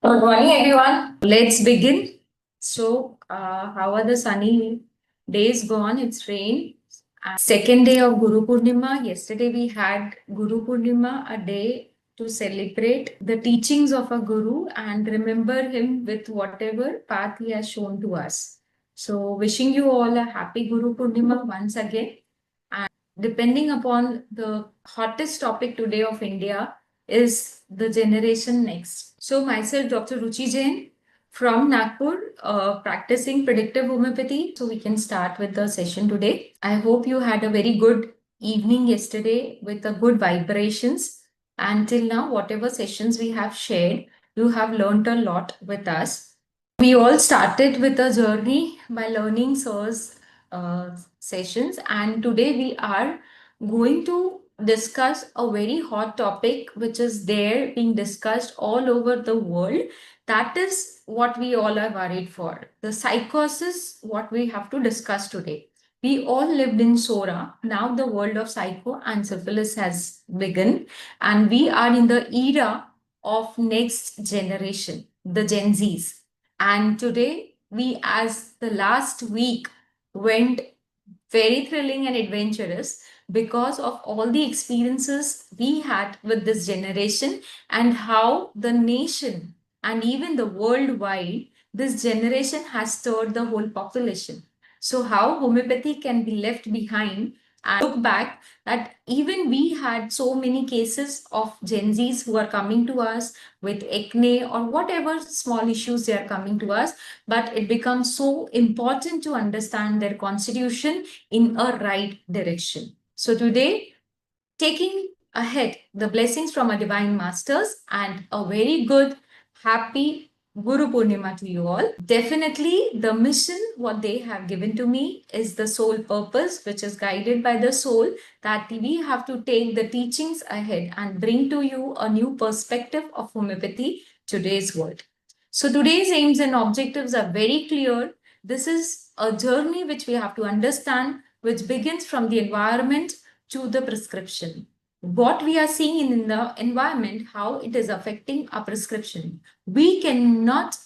Good morning, everyone. Let's begin. How are the sunny days gone? It's rain. Second day of Guru Purnima. Yesterday we had Guru Purnima, a day to celebrate the teachings of a Guru and remember him with whatever path he has shown to us. So, wishing you all a happy Guru Purnima once again. And depending upon the hottest topic today of India is the generation next. So, myself, Dr. Ruchi Jain from Nagpur, practicing predictive homeopathy. So, we can start with the session today. I hope you had a very good evening yesterday with a good vibrations. Until now, whatever sessions we have shared, you have learned a lot with us. We all started with a journey by learning Sir's sessions, and today we are going to discuss a very hot topic which is there being discussed all over the world. That is what we all are worried for. The psychosis, what we have to discuss today. We all lived in Psora. Now the world of psycho and syphilis has begun, and we are in the era of next generation, the Gen Zs. And today, we, as the last week, went very thrilling and adventurous because of all the experiences we had with this generation and how the nation and even the worldwide, this generation has stirred the whole population. So, how homeopathy can be left behind and look back that even we had so many cases of Gen Zs who are coming to us with acne or whatever small issues they are coming to us, but it becomes so important to understand their constitution in a right direction. So today, taking ahead the blessings from our divine masters and a very good, happy Guru Purnima to you all. Definitely, the mission, what they have given to me, is the soul purpose, which is guided by the soul, that we have to take the teachings ahead and bring to you a new perspective of homeopathy, today's world. So, today's aims and objectives are very clear. This is a journey which we have to understand, which begins from the environment to the prescription. What we are seeing in the environment, how it is affecting our prescription. We cannot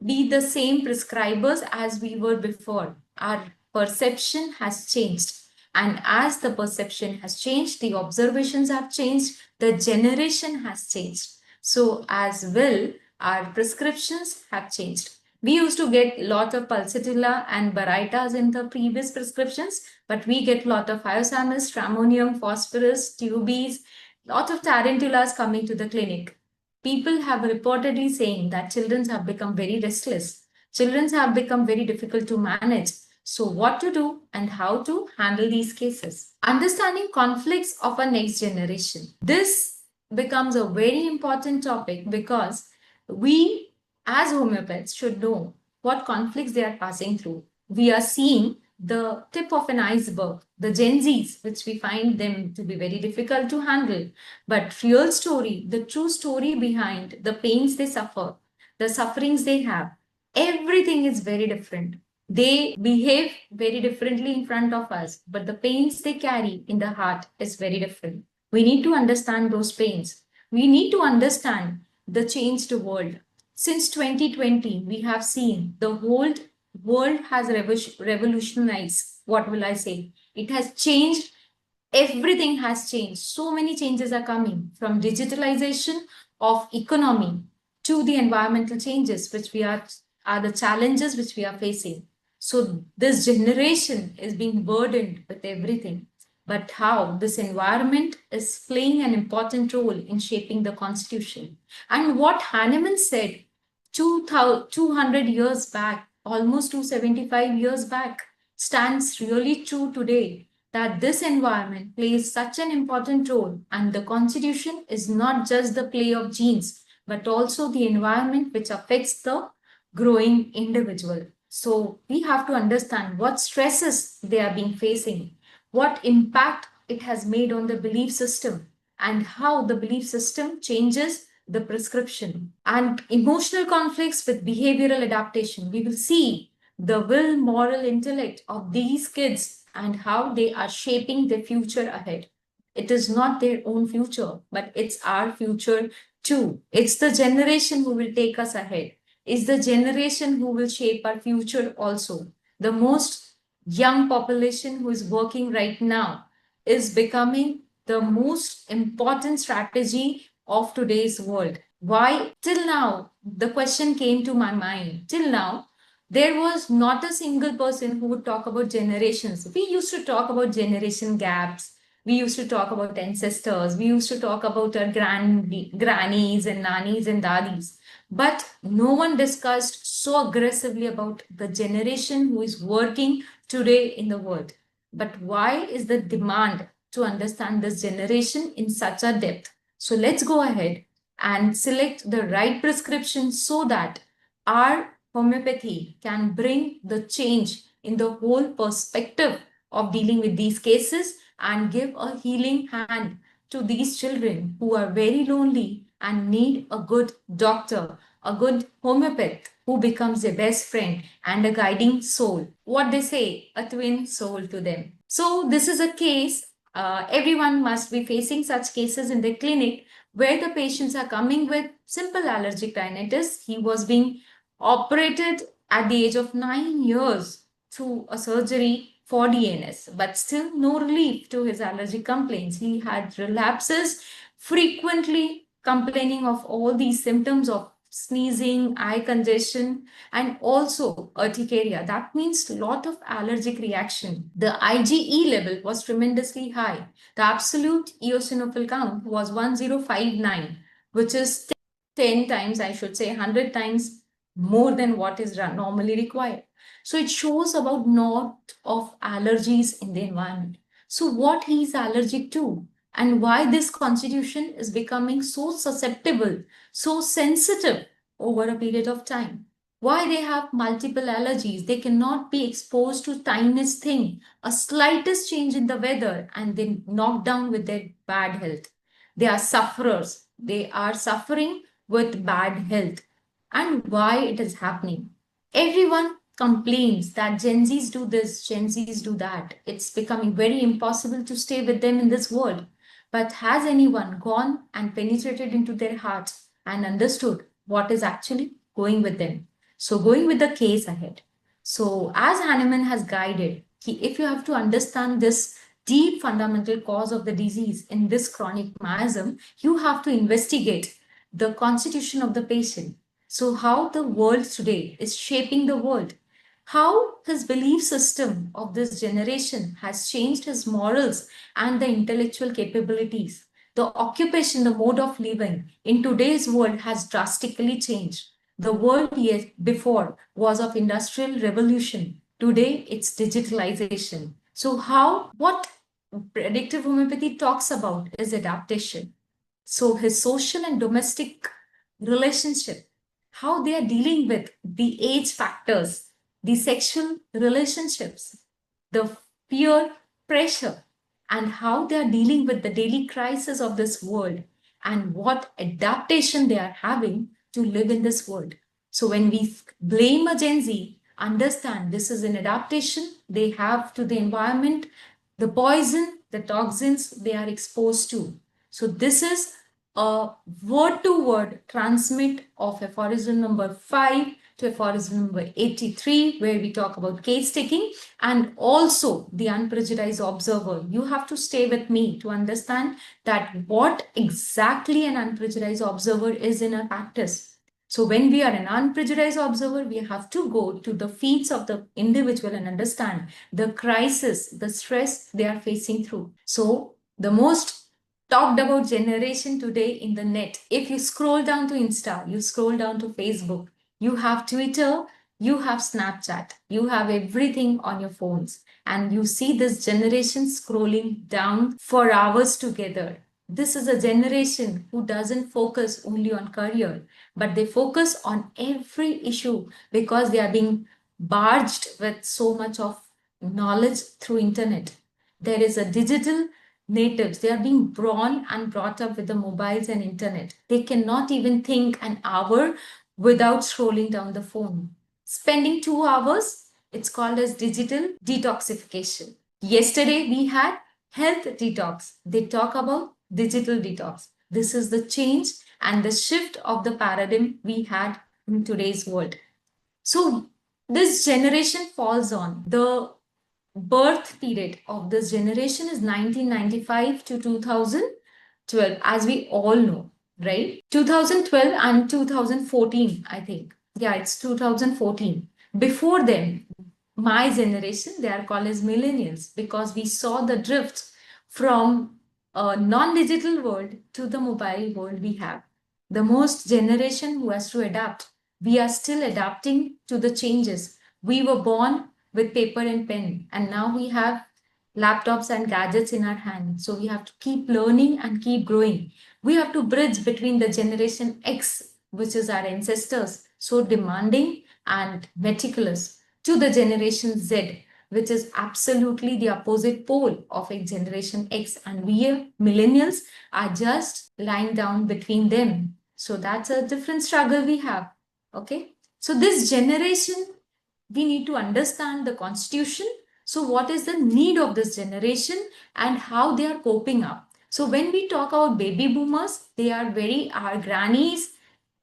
be the same prescribers as we were before. Our perception has changed. And as the perception has changed, the observations have changed, the generation has changed. So, as well, our prescriptions have changed. We used to get a lot of pulsatilla and baritas in the previous prescriptions, but we get a lot of hyoscyamus, stramonium, phosphorus, tubies, lot of tarantulas coming to the clinic. People have reportedly saying that children have become very restless. Children have become very difficult to manage. So what to do and how to handle these cases? Understanding conflicts of a next generation. This becomes a very important topic because we as homeopaths should know what conflicts they are passing through. We are seeing the tip of an iceberg, the Gen Zs, which we find them to be very difficult to handle. But real story, the true story behind the pains they suffer, the sufferings they have, everything is very different. They behave very differently in front of us, but the pains they carry in the heart is very different. We need to understand those pains. We need to understand the changed world. Since 2020, we have seen the whole world has revolutionized. What will I say? It has changed. Everything has changed. So many changes are coming from digitalization of economy to the environmental changes, which we are the challenges which we are facing. So this generation is being burdened with everything. But how this environment is playing an important role in shaping the constitution. And what Hahnemann said 200 years back, almost 275 years back, stands really true today, that this environment plays such an important role, and the constitution is not just the play of genes, but also the environment which affects the growing individual. So we have to understand what stresses they are being facing, what impact it has made on the belief system, and how the belief system changes the prescription. And emotional conflicts with behavioral adaptation. We will see the will, moral, intellect of these kids and how they are shaping their future ahead. It is not their own future, but it's our future Two, it's the generation who will take us ahead. It's the generation who will shape our future also. The most young population who is working right now is becoming the most important strategy of today's world. Why? Till now, the question came to my mind. Till now, there was not a single person who would talk about generations. We used to talk about generation gaps. We used to talk about ancestors. We used to talk about our grannies and nannies and daddies. But no one discussed so aggressively about the generation who is working today in the world. But why is the demand to understand this generation in such a depth? So let's go ahead and select the right prescription so that our homeopathy can bring the change in the whole perspective of dealing with these cases and give a healing hand to these children who are very lonely and need a good doctor, a good homeopath who becomes their best friend and a guiding soul. What they say, a twin soul to them. So this is a case, everyone must be facing such cases in the clinic where the patients are coming with simple allergic rhinitis. He was being operated at the age of 9 years through a surgery for DNS, but still no relief to his allergic complaints. He had relapses, frequently complaining of all these symptoms of sneezing, eye congestion, and also urticaria. That means a lot of allergic reaction. The IgE level was tremendously high. The absolute eosinophil count was 1059, which is 10 times, I should say, 100 times more than what is normally required. So it shows about lot of allergies in the environment. So what he is allergic to and why this constitution is becoming so susceptible, so sensitive over a period of time. Why they have multiple allergies. They cannot be exposed to tiniest thing, a slightest change in the weather and they knock down with their bad health. They are sufferers. They are suffering with bad health. And why it is happening? Everyone complains that Gen Zs do this, Gen Zs do that. It's becoming very impossible to stay with them in this world. But has anyone gone and penetrated into their hearts and understood what is actually going with them? So going with the case ahead. So as Hahnemann has guided, if you have to understand this deep fundamental cause of the disease in this chronic miasm, you have to investigate the constitution of the patient. So how the world today is shaping the world, how his belief system of this generation has changed his morals and the intellectual capabilities. The occupation, the mode of living in today's world has drastically changed. The world before was of industrial revolution. Today it's digitalization. So what predictive homeopathy talks about is adaptation. So his social and domestic relationship, how they are dealing with the age factors, the sexual relationships, the peer pressure, and how they are dealing with the daily crisis of this world and what adaptation they are having to live in this world. So when we blame a Gen Z, understand this is an adaptation they have to the environment, the poison, the toxins they are exposed to. So this is a word-to-word transmit of aphorism number 5 to aphorism number 83, where we talk about case taking and also the unprejudiced observer. You have to stay with me to understand that what exactly an unprejudiced observer is in a practice. So when we are an unprejudiced observer, we have to go to the feats of the individual and understand the crisis, the stress they are facing through. So the most talked about generation today in the net. If you scroll down to Insta, you scroll down to Facebook, you have Twitter, you have Snapchat, you have everything on your phones, and you see this generation scrolling down for hours together. This is a generation who doesn't focus only on career, but they focus on every issue because they are being barged with so much of knowledge through internet. There is a digital natives. They are being born and brought up with the mobiles and internet. They cannot even think an hour without scrolling down the phone. Spending 2 hours, it's called as digital detoxification. Yesterday we had health detox. They talk about digital detox. This is the change and the shift of the paradigm we had in today's world. So this generation falls on the birth period of this generation is 1995 to 2012, as we all know, right? 2012 and 2014, I think. Yeah, it's 2014. Before them, my generation, they are called as millennials because we saw the drift from a non-digital world to the mobile world we have. The most generation who has to adapt. We are still adapting to the changes. We were born with paper and pen, and now we have laptops and gadgets in our hand. So we have to keep learning and keep growing. We have to bridge between the generation X, which is our ancestors, so demanding and meticulous, to the generation Z, which is absolutely the opposite pole of a generation X. And we millennials are just lying down between them. So that's a different struggle we have. Okay. So this generation, we need to understand the constitution. So what is the need of this generation and how they are coping up? So when we talk about baby boomers, they are very our grannies,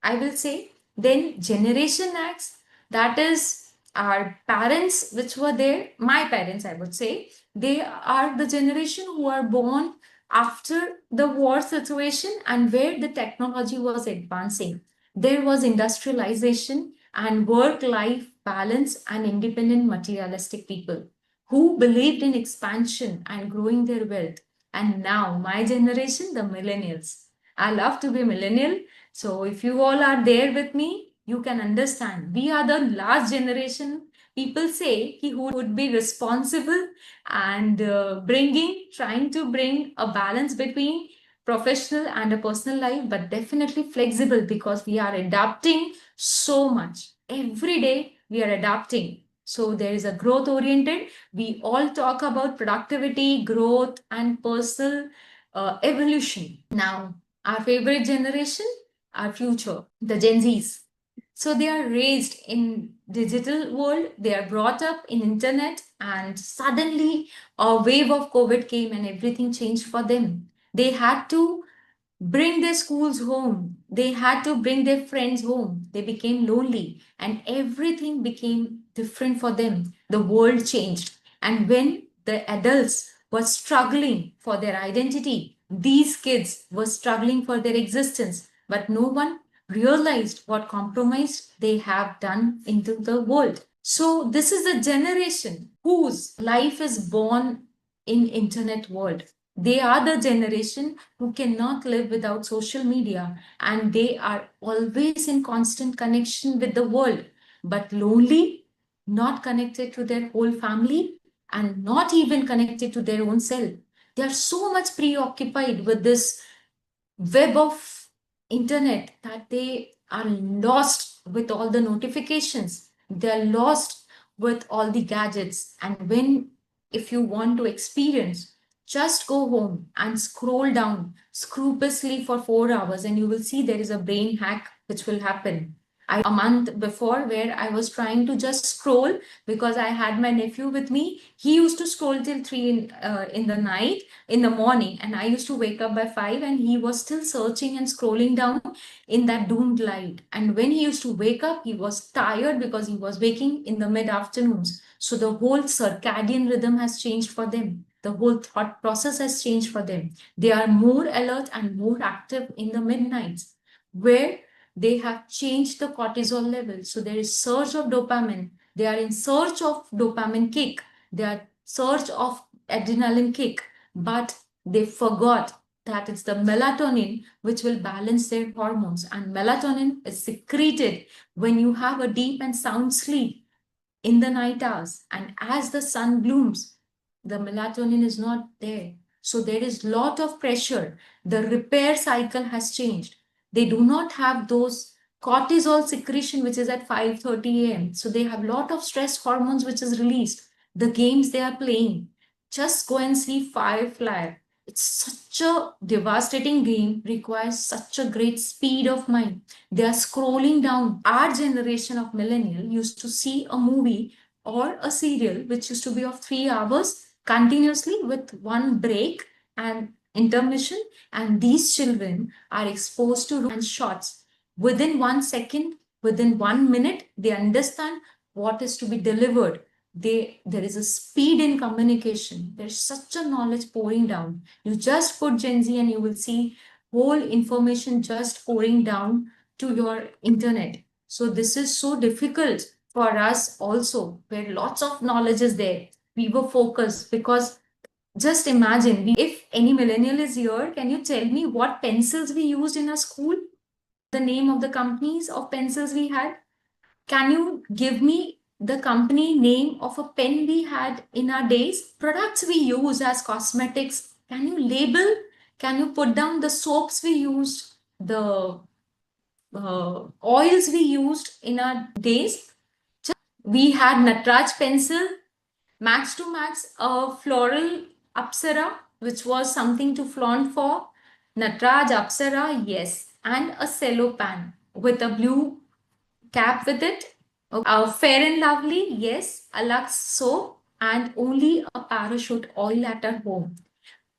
I will say. Then generation X, that is our parents which were there, my parents, I would say. They are the generation who are born after the war situation and where the technology was advancing. There was industrialization and work-life balance and independent materialistic people who believed in expansion and growing their wealth. And now my generation, the millennials. I love to be millennial. So if you all are there with me, you can understand. We are the last generation. People say who would be responsible and trying to bring a balance between professional and a personal life, but definitely flexible because we are adapting so much. Every day we are adapting. So there is a growth oriented. We all talk about productivity, growth, and personal evolution. Now, our favorite generation, our future, the Gen Zs. So they are raised in digital world, they are brought up in internet, and suddenly a wave of COVID came and everything changed for them. They had to bring their schools home. They had to bring their friends home. They became lonely and everything became different for them. The world changed. And when the adults were struggling for their identity, these kids were struggling for their existence, but no one realized what compromise they have done into the world. So this is a generation whose life is born in internet world. They are the generation who cannot live without social media and they are always in constant connection with the world, but lonely, not connected to their whole family and not even connected to their own self. They are so much preoccupied with this web of internet that they are lost with all the notifications. They are lost with all the gadgets. And if you want to experience, just go home and scroll down scrupulously for 4 hours and you will see there is a brain hack which will happen. A month before where I was trying to just scroll because I had my nephew with me. He used to scroll till 3 in the night, in the morning, and I used to wake up by 5 and he was still searching and scrolling down in that doomed light. And when he used to wake up, he was tired because he was waking in the mid-afternoons. So the whole circadian rhythm has changed for them. The whole thought process has changed for them. They are more alert and more active in the midnights where they have changed the cortisol level. So there is surge of dopamine. They are in search of dopamine kick. They are search of adrenaline kick. But they forgot that it's the melatonin which will balance their hormones. And melatonin is secreted when you have a deep and sound sleep in the night hours. And as the sun blooms, the melatonin is not there. So there is lot of pressure. The repair cycle has changed. They do not have those cortisol secretion which is at 5:30 a.m. So they have lot of stress hormones which is released. The games they are playing. Just go and see Firefly. It's such a devastating game, requires such a great speed of mind. They are scrolling down. Our generation of millennial used to see a movie or a serial which used to be of 3 hours continuously with one break and intermission, and these children are exposed to and shots within 1 second, within 1 minute. They understand what is to be delivered. There is a speed in communication. There's such a knowledge pouring down. You just put Gen Z and you will see whole information just pouring down to your internet. So this is so difficult for us also, where lots of knowledge is there. We were focused because just imagine, if any millennial is here, can you tell me what pencils we used in our school? The name of the companies of pencils we had? Can you give me the company name of a pen we had in our days? Products we use as cosmetics, can you label? Can you put down the soaps we used, the oils we used in our days? We had Natraj pencil, max to max, a floral Apsara, which was something to flaunt for. Natraj, Apsara, yes, and a cello pan with a blue cap with it. Fair and Lovely, yes, a Lux soap, and only a parachute oil at our home.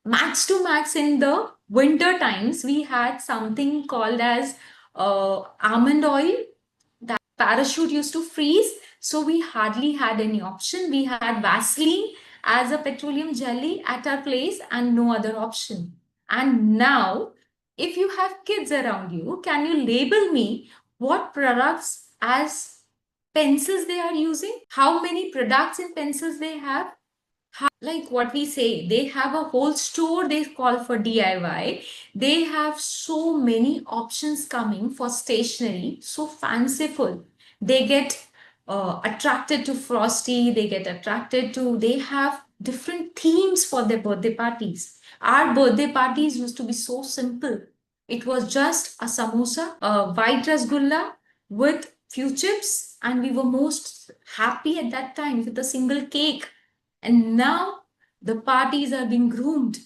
Max to max, in the winter times, we had something called as almond oil. That parachute used to freeze, so we hardly had any option. We had Vaseline as a petroleum jelly at our place and no other option. And now, if you have kids around you, can you label me what products as pencils they are using? How many products in pencils they have? Like what we say, they have a whole store they call for DIY. They have so many options coming for stationery, so fanciful. They get attracted to Frosty, they get attracted to, they have different themes for their birthday parties. Our birthday parties used to be so simple. It was just a samosa, a white rasgulla with few chips, and we were most happy at that time with a single cake. And now the parties are being groomed.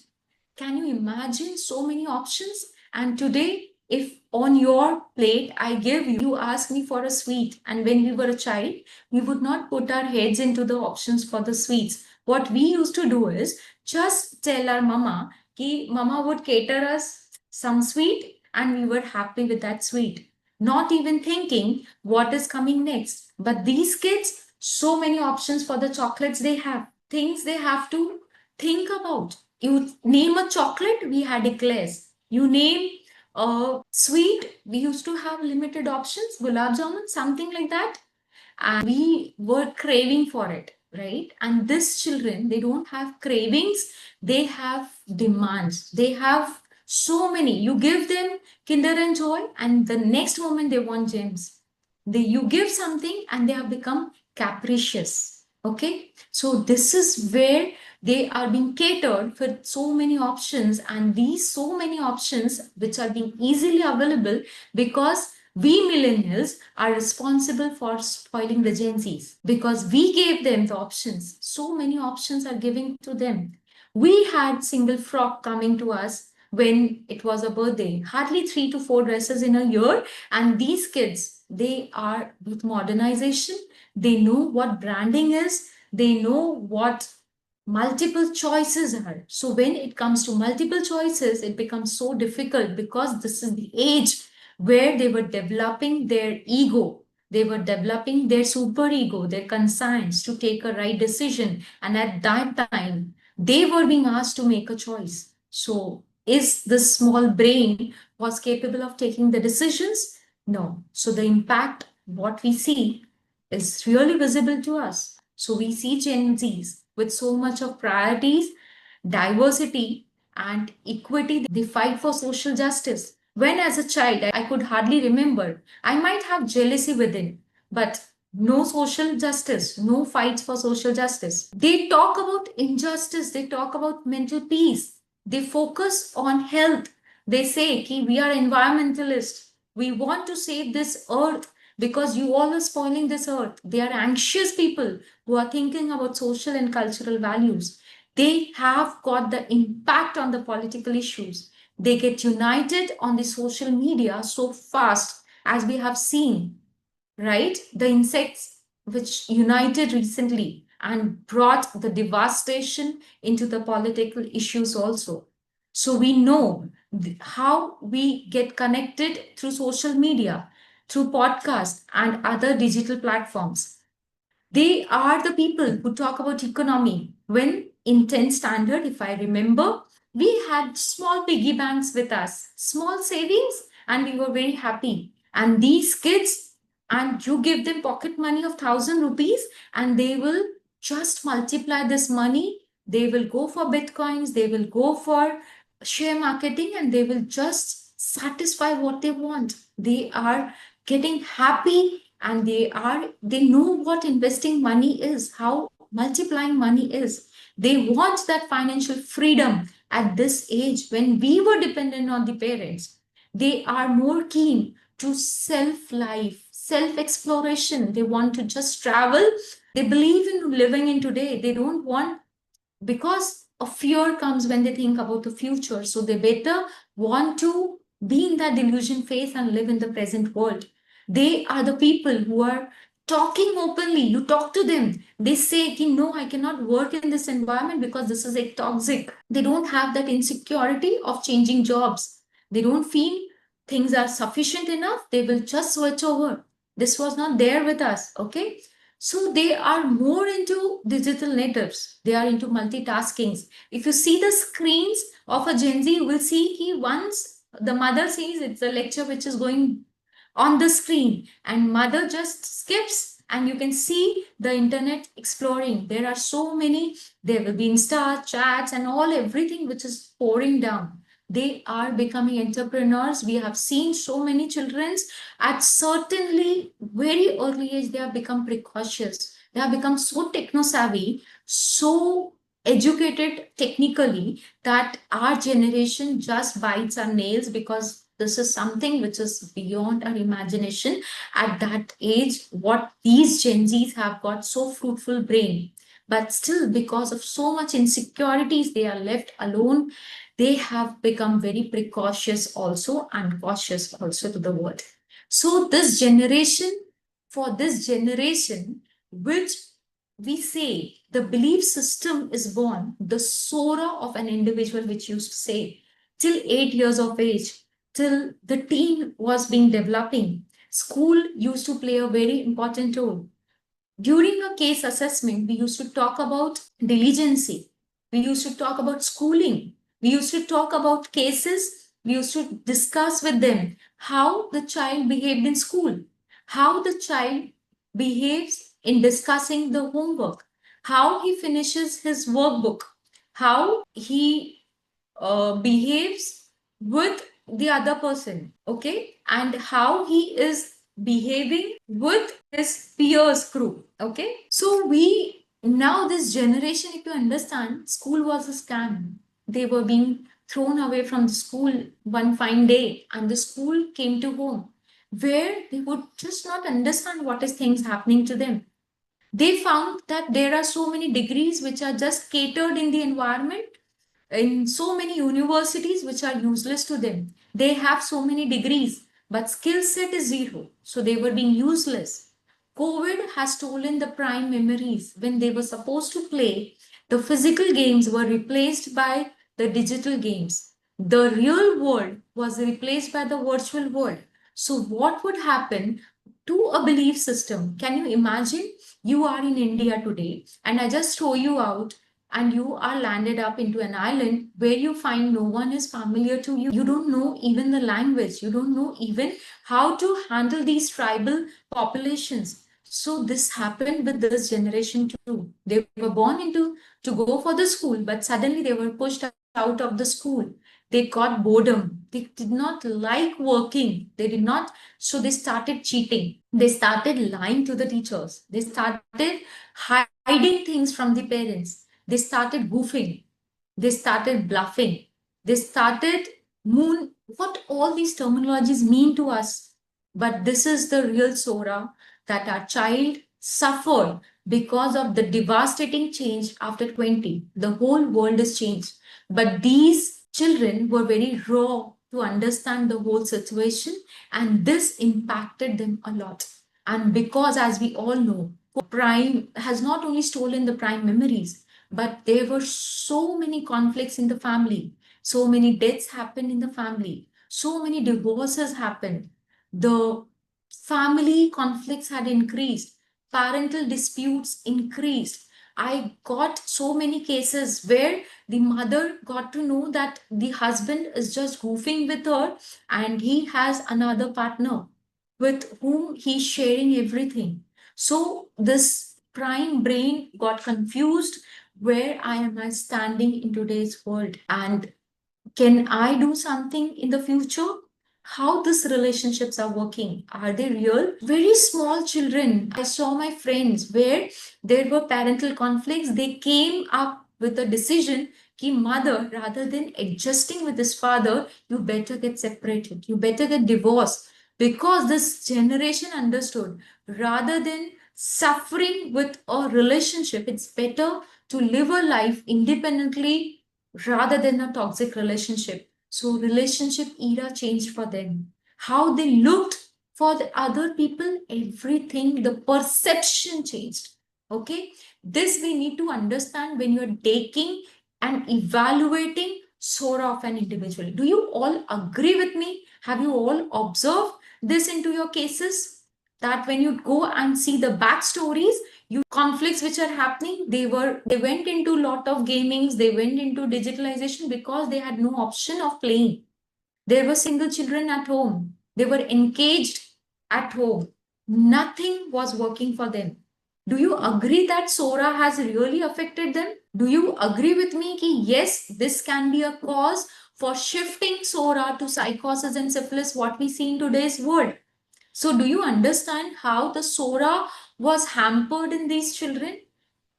Can you imagine so many options? And today, if on your plate I give you, you ask me for a sweet, and when we were a child, we would not put our heads into the options for the sweets. What we used to do is just tell our mama ki mama would cater us some sweet, and we were happy with that sweet, not even thinking what is coming next. But these kids, so many options for the chocolates they have, things they have to think about. You name a chocolate, we had eclairs. You name a sweet, we used to have limited options, gulab jamun, something like that. And we were craving for it, right? And these children, they don't have cravings, they have demands. They have so many. You give them Kinder and Joy, and the next moment they want gems. You give something and they have become capricious. Okay, so this is where they are being catered for so many options, and these so many options which are being easily available because we millennials are responsible for spoiling the Gen Zs, because we gave them the options. So many options are given to them. We had single frock coming to us when it was a birthday, hardly 3 to 4 dresses in a year. And these kids, they are with modernization. They know what branding is. They know what multiple choices are. So when it comes to multiple choices, it becomes so difficult because this is the age where they were developing their ego. They were developing their super ego, their conscience to take a right decision. And at that time, they were being asked to make a choice. So is this small brain was capable of taking the decisions? No. So the impact, what we see, is really visible to us. So we see Gen Zs with so much of priorities, diversity, and equity. They fight for social justice. When as a child, I could hardly remember, I might have jealousy within, but no social justice, no fights for social justice. They talk about injustice, they talk about mental peace, they focus on health. They say, ki, we are environmentalists. We want to save this earth because you all are spoiling this earth. They are anxious people who are thinking about social and cultural values. They have got the impact on the political issues. They get united on the social media so fast, as we have seen, right? The insects which united recently and brought the devastation into the political issues also. So we know how we get connected through social media, through podcasts and other digital platforms. They are the people who talk about economy. When in 10th standard, if I remember, we had small piggy banks with us, small savings, and we were very happy. And these kids, and you give them pocket money of 1,000 rupees, and they will just multiply this money. They will go for bitcoins, they will go for share marketing, and they will just satisfy what they want. They are getting happy, and they know what investing money is, how multiplying money is. They want that financial freedom at this age when we were dependent on the parents. They are more keen to self life, self exploration. They want to just travel. They believe in living in today. They don't want, because a fear comes when they think about the future, so they better want to be in that delusion phase and live in the present world. They are the people who are talking openly. You talk to them, they say, no, I cannot work in this environment because this is a toxic. They don't have that insecurity of changing jobs. They don't feel things are sufficient enough. They will just switch over. This was not there with us. Okay, so they are more into digital natives. They are into multitasking. If you see the screens of a Gen Z, you will see he once the mother sees it's a lecture which is going on the screen, and mother just skips, and you can see the internet exploring. There are so many, there will be Insta, chats, and all everything which is pouring down. They are becoming entrepreneurs. We have seen so many children's at certainly very early age, they have become precocious. They have become so techno savvy, so educated technically, that our generation just bites our nails, because this is something which is beyond our imagination. At that age, what these Gen Zs have got so fruitful brain, but still because of so much insecurities, they are left alone. They have become very precautious also and cautious also to the world. So for this generation, which we say the belief system is born, the Sora of an individual, which used to say, till 8 years of age, till the teen was being developing, school used to play a very important role. During a case assessment, we used to talk about diligence. We used to talk about schooling. We used to talk about cases. We used to discuss with them how the child behaved in school, how the child behaves in discussing the homework, how he finishes his workbook, how he behaves with the other person, okay, and how he is behaving with his peers group, okay. So we now, this generation, if you understand, school was a scam. They were being thrown away from the school one fine day, and the school came to home, where they would just not understand what is things happening to them. They found that there are so many degrees which are just catered in the environment, in so many universities which are useless to them. They have so many degrees, but skill set is zero. So they were being useless. COVID has stolen the prime memories. When they were supposed to play, the physical games were replaced by the digital games. The real world was replaced by the virtual world. So what would happen to a belief system? Can you imagine? You are in India today, and I just throw you out, and you are landed up into an island where you find no one is familiar to you. You don't know even the language. You don't know even how to handle these tribal populations. So this happened with this generation too. They were born into to go for the school, but suddenly they were pushed out of the school. They got boredom. They did not like working. They did not. So they started cheating. They started lying to the teachers. They started hiding things from the parents. They started goofing. They started bluffing. They started what all these terminologies mean to us. But this is the real Sora, that our child suffered because of the devastating change after 20. The whole world has changed. But these children were very raw to understand the whole situation, and this impacted them a lot. And because, as we all know, Prime has not only stolen the Prime memories, but there were so many conflicts in the family. So many deaths happened in the family. So many divorces happened. The family conflicts had increased. Parental disputes increased. I got so many cases where the mother got to know that the husband is just goofing with her and he has another partner with whom he's sharing everything. So this prime brain got confused. Where I am I standing in today's world? And can I do something in the future? How these relationships are working? Are they real? Very small children. I saw my friends where there were parental conflicts. They came up with a decision कि mother, rather than adjusting with this father, you better get separated. You better get divorced. Because this generation understood, rather than suffering with a relationship, it's better to live a life independently rather than a toxic relationship. So relationship era changed for them. How they looked for the other people, everything, the perception changed. Okay, this we need to understand when you're taking and evaluating Sora of an individual. Do you all agree with me? Have you all observed this into your cases? That when you go and see the backstories, you conflicts which are happening, they went into a lot of gamings, they went into digitalization because they had no option of playing. There were single children at home, they were engaged at home, nothing was working for them. Do you agree that Sora has really affected them? Do you agree with me ki yes, this can be a cause for shifting Sora to psychosis and syphilis, what we see in today's world? So do you understand how the Sora was hampered in these children?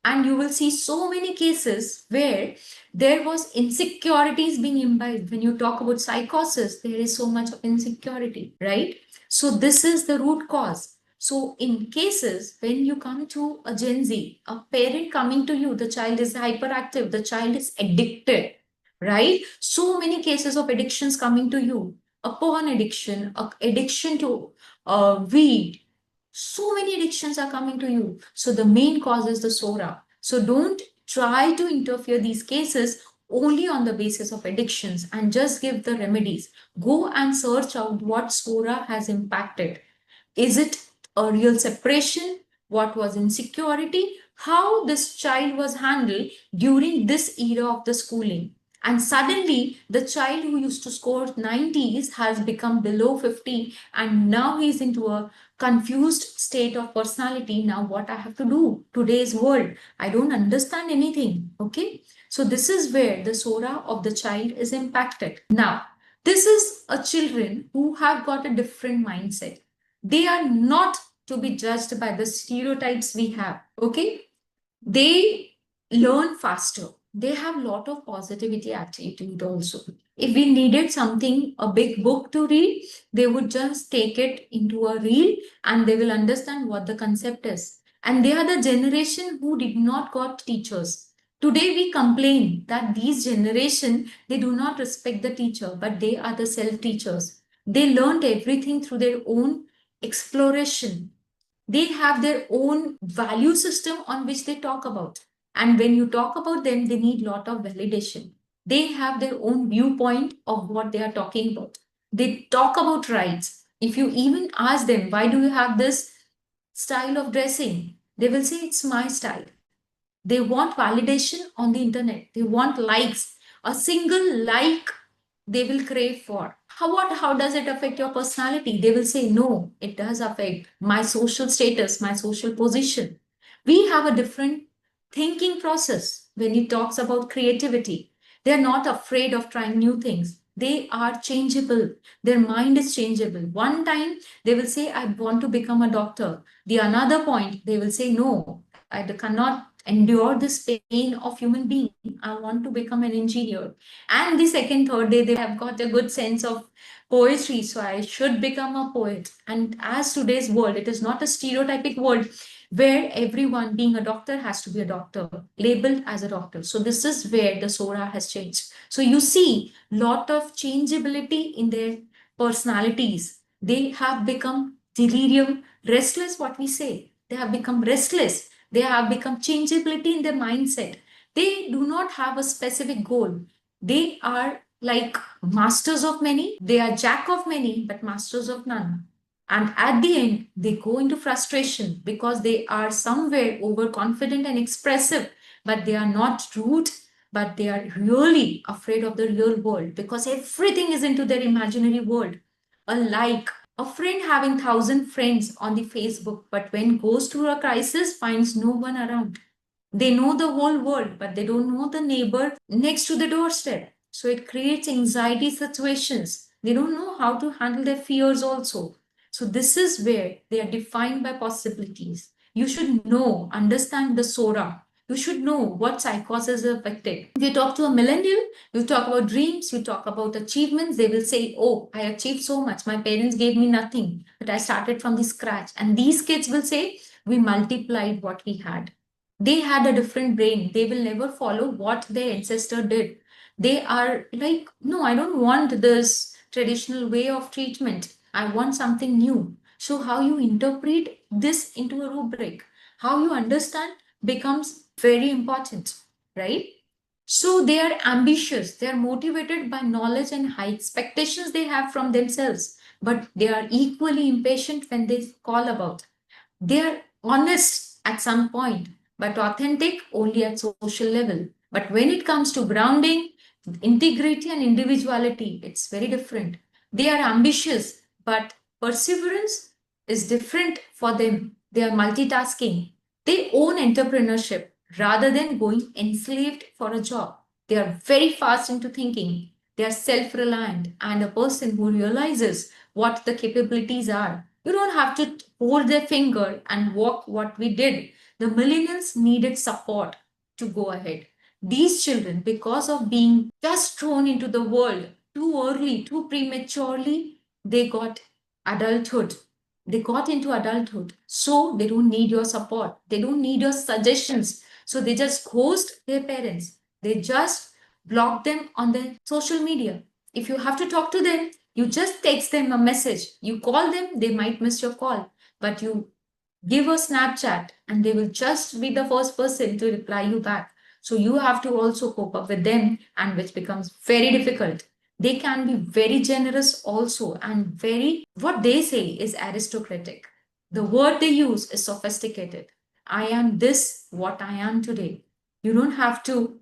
And you will see so many cases where there was insecurities being imbibed. When you talk about psychosis, there is so much of insecurity, right? So this is the root cause. So in cases when you come to a Gen Z, a parent coming to you, the child is hyperactive, the child is addicted, right? So many cases of addictions coming to you, a porn addiction, a addiction to weed, so many addictions are coming to you. So the main cause is the Sora. So don't try to interfere these cases only on the basis of addictions and just give the remedies. Go and search out what Sora has impacted. Is it a real separation? What was insecurity? How this child was handled during this era of the schooling? And suddenly, the child who used to score 90s has become below 50, and now he's into a confused state of personality. Now, what I have to do? Today's world, I don't understand anything. Okay, so this is where the Sora of the child is impacted. Now, this is a children who have got a different mindset. They are not to be judged by the stereotypes we have. Okay, they learn faster. They have a lot of positivity attitude also. If we needed something, a big book to read, they would just take it into a reel and they will understand what the concept is. And they are the generation who did not got teachers. Today we complain that these generation, they do not respect the teacher, but they are the self-teachers. They learned everything through their own exploration. They have their own value system on which they talk about. And when you talk about them, they need a lot of validation. They have their own viewpoint of what they are talking about. They talk about rights. If you even ask them, why do you have this style of dressing? They will say, it's my style. They want validation on the internet. They want likes. A single like they will crave for. How does it affect your personality? They will say, no, it does affect my social status, my social position. We have a different thinking process when it talks about creativity. They're not afraid of trying new things. They are changeable. Their mind is changeable. One time they will say, I want to become a doctor. The another point, they will say, no, I cannot endure this pain of human being. I want to become an engineer. And the second, third day, they have got a good sense of poetry. So I should become a poet. And as today's world, it is not a stereotypic world where everyone being a doctor has to be a doctor, labeled as a doctor. So this is where the Sora has changed. So you see lot of changeability in their personalities. They have become delirium, restless, what we say. They have become restless. They have become changeability in their mindset. They do not have a specific goal. They are like masters of many. They are jack of many, but masters of none. And at the end, they go into frustration because they are somewhere overconfident and expressive, but they are not rude, but they are really afraid of the real world because everything is into their imaginary world. Like a friend having 1,000 friends on the Facebook, but when goes through a crisis, finds no one around. They know the whole world, but they don't know the neighbor next to the doorstep. So it creates anxiety situations. They don't know how to handle their fears also. So this is where they are defined by possibilities. You should know, understand the Psora. You should know what psychosis is affected. If you talk to a millennial, you talk about dreams, you talk about achievements, they will say, oh, I achieved so much. My parents gave me nothing, but I started from the scratch. And these kids will say, we multiplied what we had. They had a different brain. They will never follow what their ancestor did. They are like, no, I don't want this traditional way of treatment. I want something new. So, how you interpret this into a rubric, how you understand becomes very important, right? So, they are ambitious, they are motivated by knowledge and high expectations they have from themselves, but they are equally impatient when they call about. They are honest at some point, but authentic only at social level. But when it comes to grounding, integrity, and individuality, it's very different. They are ambitious, but perseverance is different for them. They are multitasking. They own entrepreneurship rather than going enslaved for a job. They are very fast into thinking. They are self reliant and a person who realizes what the capabilities are. You don't have to hold their finger and walk what we did. The millennials needed support to go ahead. These children, because of being just thrown into the world too early, too prematurely, they got adulthood. They got into adulthood. So they don't need your support. They don't need your suggestions. So they just ghost their parents. They just block them on their social media. If you have to talk to them, you just text them a message. You call them, they might miss your call. But you give a Snapchat and they will just be the first person to reply you back. So you have to also cope up with them, and which becomes very difficult. They can be very generous also, and very, what they say is aristocratic. The word they use is sophisticated. I am this, what I am today. You don't have to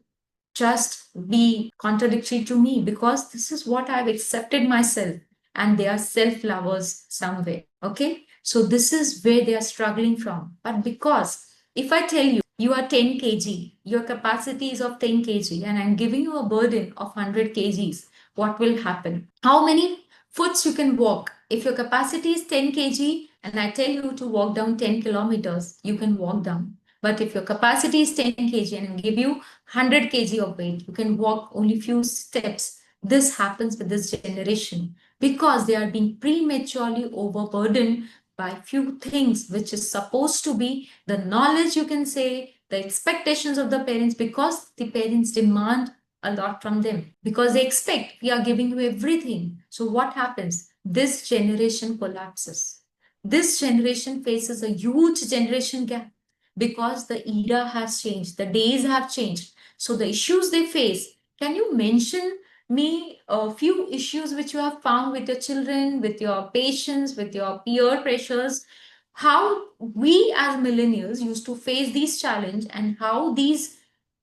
just be contradictory to me because this is what I've accepted myself, and they are self lovers somewhere. Okay, so this is where they are struggling from. But because if I tell you you are 10 kg, your capacity is of 10 kg, and I'm giving you a burden of 100 kgs, what will happen? How many foots you can walk? If your capacity is 10 kg and I tell you to walk down 10 kilometers, you can walk down. But if your capacity is 10 kg and I give you 100 kg of weight, you can walk only few steps. This happens with this generation because they are being prematurely overburdened by few things, which is supposed to be the knowledge, you can say, the expectations of the parents, because the parents demand a lot from them because they expect we are giving you everything. So what happens? This generation collapses. This generation faces a huge generation gap because the era has changed, the days have changed. So the issues they face, can you mention me a few issues which you have found with your children, with your patients, with your peer pressures? How we as millennials used to face these challenges and how these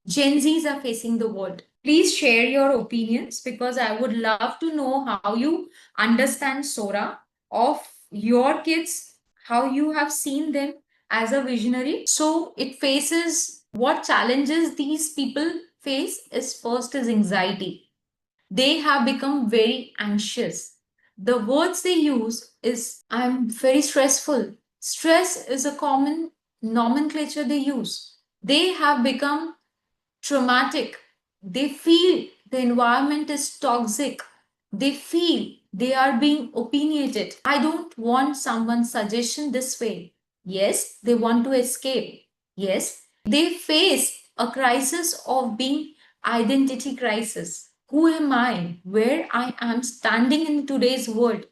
Gen Zs are facing the world. Please share your opinions because I would love to know how you understand Sora of your kids, how you have seen them as a visionary. So it faces what challenges these people face is first is anxiety. They have become very anxious. The words they use is I'm very stressful. Stress is a common nomenclature they use. They have become traumatic. They feel the environment is toxic. They feel they are being opinionated. I don't want someone's suggestion this way. Yes, they want to escape. Yes, they face a crisis of being identity crisis. Who am I? Where I am standing in today's world?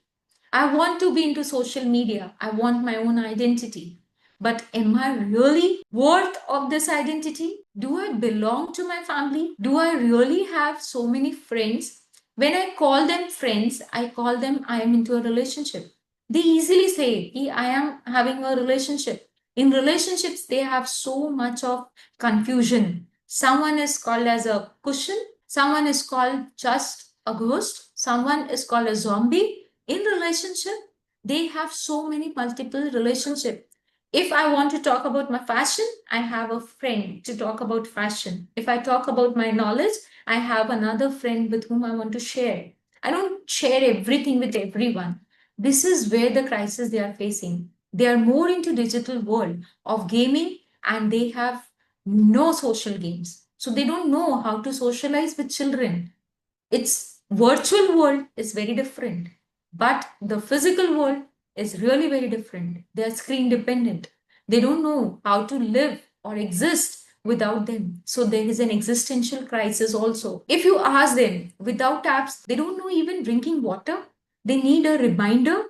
I want to be into social media. I want my own identity. But am I really worth of this identity? Do I belong to my family? Do I really have so many friends? When I call them friends, I call them I am into a relationship. They easily say, I am having a relationship. In relationships, they have so much of confusion. Someone is called as a cushion, someone is called just a ghost, someone is called a zombie. In relationship, they have so many multiple relationships. If I want to talk about my fashion, I have a friend to talk about fashion. If I talk about my knowledge, I have another friend with whom I want to share. I don't share everything with everyone. This is where the crisis they are facing. They are more into digital world of gaming and they have no social games. So they don't know how to socialize with children. Its virtual world is very different, but the physical world is really very different. They are screen dependent. They don't know how to live or exist without them. So there is an existential crisis also. If you ask them without apps, they don't know even drinking water. They need a reminder.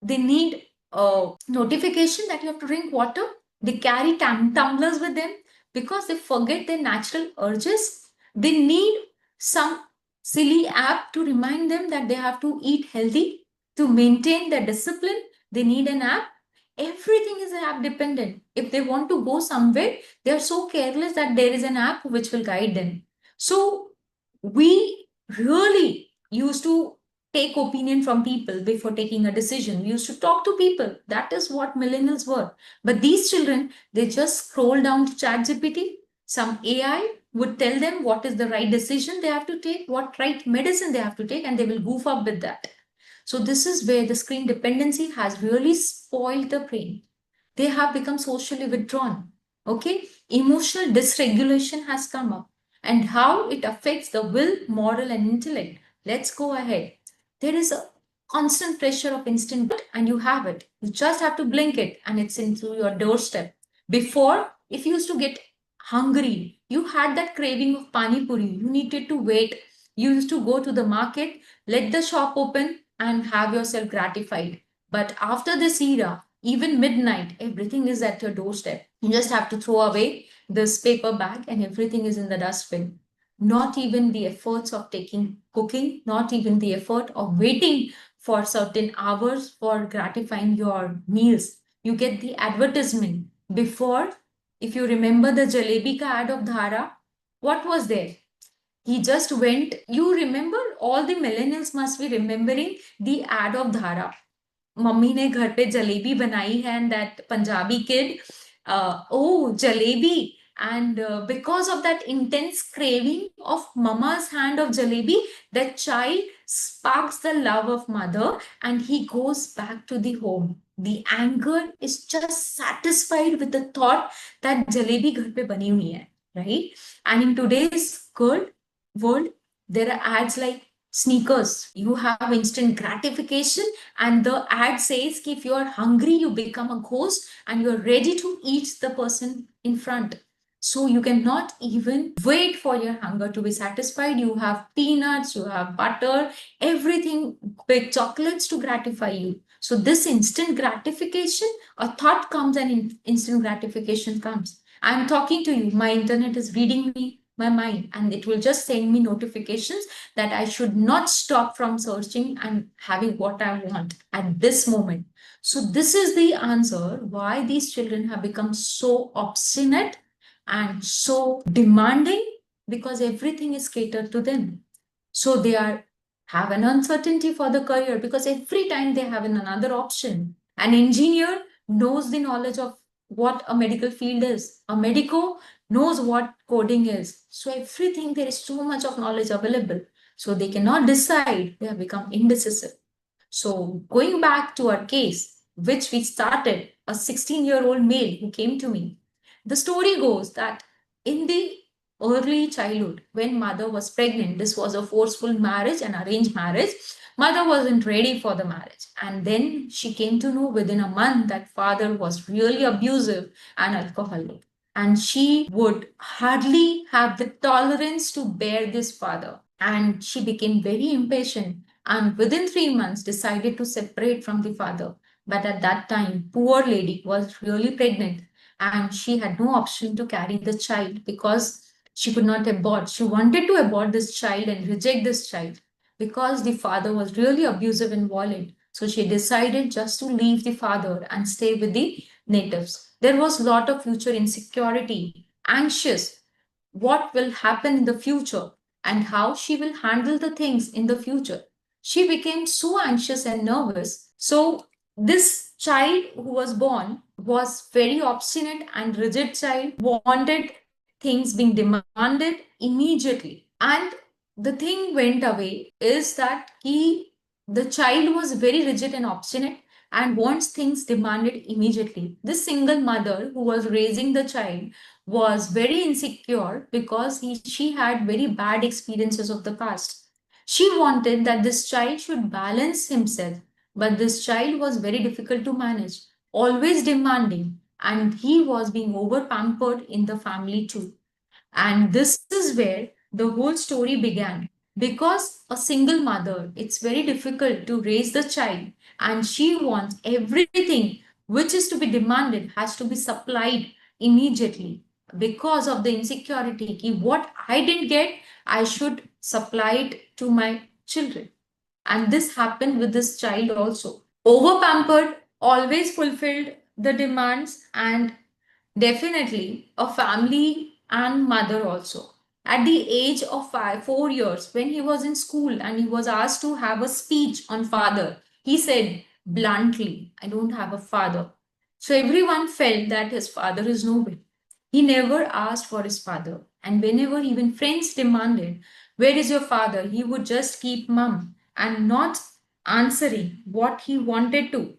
They need a notification that you have to drink water. They carry tumblers with them because they forget their natural urges. They need some silly app to remind them that they have to eat healthy to maintain their discipline. They need an app. Everything is app dependent. If they want to go somewhere, they are so careless that there is an app which will guide them. So we really used to take opinion from people before taking a decision. We used to talk to people. That is what millennials were. But these children, they just scroll down to ChatGPT. Some AI would tell them what is the right decision they have to take, what right medicine they have to take, and they will goof up with that. So this is where the screen dependency has really spoiled the brain. They have become socially withdrawn. Okay, emotional dysregulation has come up, and how it affects the will, moral, and intellect. Let's go ahead. There is a constant pressure of instant, and you have it. You just have to blink it, and it's into your doorstep. Before, if you used to get hungry, you had that craving of pani puri. You needed to wait. You used to go to the market, let the shop open, and have yourself gratified. But after this era, even midnight, everything is at your doorstep. You just have to throw away this paper bag and everything is in the dustbin. Not even the efforts of taking cooking, not even the effort of waiting for certain hours for gratifying your meals. You get the advertisement. Before, if you remember the Jalebi ka ad of Dhara, what was there? He just went. You remember, all the millennials must be remembering the ad of Dhara. Mummy ने घर पे जलेबी बनाई है and that Punjabi kid, oh, jalebi. And because of that intense craving of mama's hand of jalebi, that child sparks the love of mother and he goes back to the home. The anger is just satisfied with the thought that jalebi ghar pe bani hui hai, right? And in today's world, there are ads like sneakers. You have instant gratification, and the ad says if you are hungry, you become a ghost and you're ready to eat the person in front. So you cannot even wait for your hunger to be satisfied. You have peanuts, you have butter, everything, big chocolates to gratify you. So this instant gratification, a thought comes and instant gratification comes. I'm talking to you, my internet is reading me my mind and it will just send me notifications that I should not stop from searching and having what I want at this moment. So this is the answer why these children have become so obstinate and so demanding, because everything is catered to them. So they are have an uncertainty for the career because every time they have another option. An engineer knows the knowledge of what a medical field is. A medico knows what coding is. So everything, there is so much of knowledge available. So they cannot decide. They have become indecisive. So going back to our case, which we started, a 16-year-old male who came to me. The story goes that in the early childhood, when mother was pregnant, this was a forceful marriage, an arranged marriage. Mother wasn't ready for the marriage. And then she came to know within a month that father was really abusive and alcoholic. And she would hardly have the tolerance to bear this father. And she became very impatient and within 3 months decided to separate from the father. But at that time, poor lady was really pregnant and she had no option to carry the child because she could not abort. She wanted to abort this child and reject this child because the father was really abusive and violent. So she decided just to leave the father and stay with the natives. There was a lot of future insecurity, anxious, what will happen in the future and how she will handle the things in the future. She became so anxious and nervous. So this child who was born was very obstinate and rigid child, wanted things being demanded immediately. And the thing went away is that the child was very rigid and obstinate and wants things demanded immediately. This single mother who was raising the child was very insecure because she had very bad experiences of the past. She wanted that this child should balance himself, but this child was very difficult to manage, always demanding, and he was being over pampered in the family too. And this is where the whole story began. Because a single mother, it's very difficult to raise the child, and she wants everything which is to be demanded has to be supplied immediately. Because of the insecurity, what I didn't get, I should supply it to my children. And this happened with this child also. Over pampered, always fulfilled the demands, and definitely a family and mother also. At the age of 4 years, when he was in school and he was asked to have a speech on father, he said bluntly, I don't have a father. So everyone felt that his father is nowhere. He never asked for his father. And whenever even friends demanded, where is your father? He would just keep mum and not answering what he wanted to.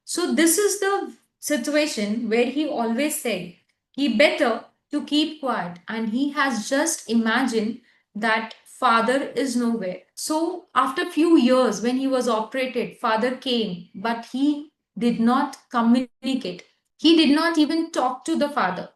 So this is the situation where he always said he better to keep quiet, and he has just imagined that father is nowhere. So after few years when he was operated, father came, but he did not communicate. He did not even talk to the father.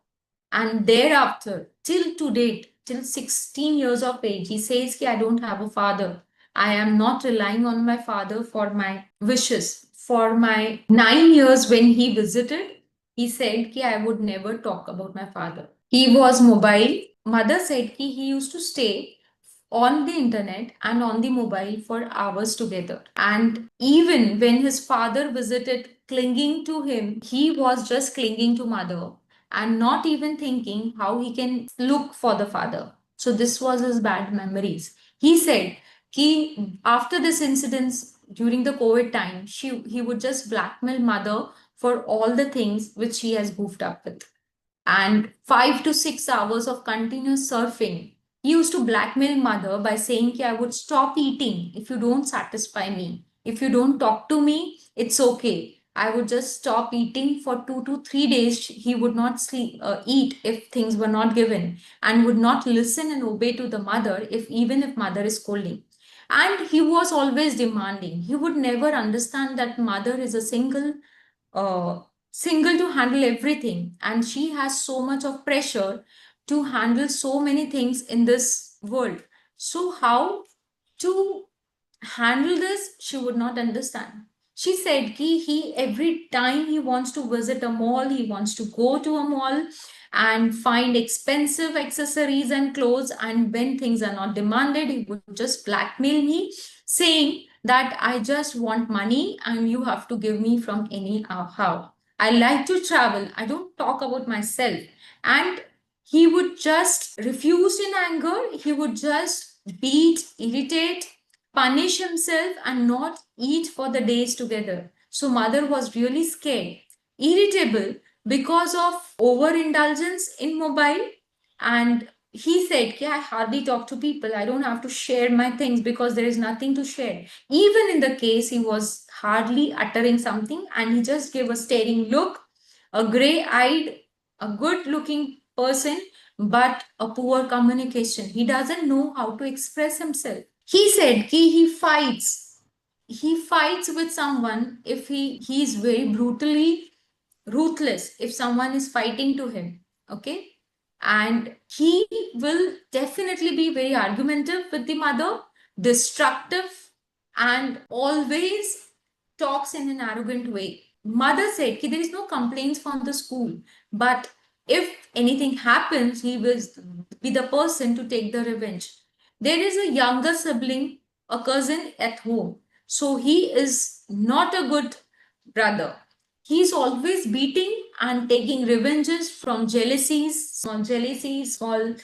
And thereafter, till to date, till 16 years of age, he says that I don't have a father. I am not relying on my father for my wishes. For my 9 years when he visited, he said that I would never talk about my father. He was mobile. Mother said that he used to stay on the internet and on the mobile for hours together. And even when his father visited, clinging to him, he was just clinging to mother and not even thinking how he can look for the father. So this was his bad memories. He said he after this incident during the COVID time, he would just blackmail mother for all the things which he has goofed up with. And 5 to 6 hours of continuous surfing. He used to blackmail mother by saying I would stop eating if you don't satisfy me. If you don't talk to me, it's okay. I would just stop eating for 2 to 3 days. He would not eat if things were not given, and would not listen and obey to the mother even if mother is scolding. And he was always demanding. He would never understand that mother is a uh, single to handle everything, and she has so much of pressure to handle so many things in this world. So how to handle this, she would not understand. She said he every time he wants to visit a mall, he wants to go to a mall and find expensive accessories and clothes, and when things are not demanded, he would just blackmail me saying that I just want money and you have to give me from any how. I like to travel, I don't talk about myself. And he would just refuse in anger, he would just beat, irritate, punish himself and not eat for the days together. So mother was really scared, irritable because of overindulgence in mobile. And he said, yeah, I hardly talk to people. I don't have to share my things because there is nothing to share. Even in the case, he was hardly uttering something and he just gave a staring look, a gray-eyed, a good-looking person, but a poor communication. He doesn't know how to express himself. He said he fights. He fights with someone if he is very brutally ruthless if someone is fighting to him. Okay. And he will definitely be very argumentative with the mother, destructive, and always talks in an arrogant way. Mother said there is no complaints from the school, but if anything happens, he will be the person to take the revenge. There is a younger sibling a cousin at home. So he is not a good brother. He's always beating and taking revenges from jealousies, small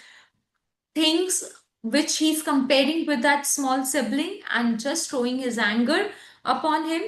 things which he's comparing with that small sibling and just throwing his anger upon him.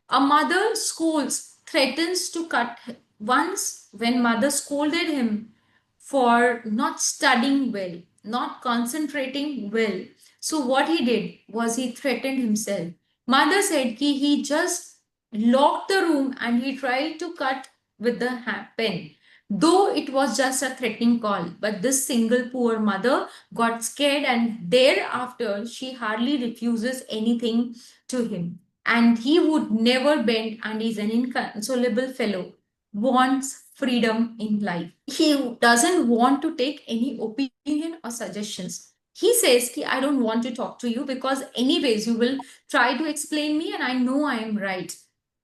A mother scolds, threatens to cut once when mother scolded him for not studying well, not concentrating well. So what he did was he threatened himself. Mother said he just locked the room and he tried to cut with the pen. Though it was just a threatening call, but this single poor mother got scared and thereafter she hardly refuses anything to him. And he would never bend and is an inconsolable fellow, wants freedom in life. He doesn't want to take any opinion or suggestions. He says, ki, I don't want to talk to you because anyways you will try to explain me and I know I am right.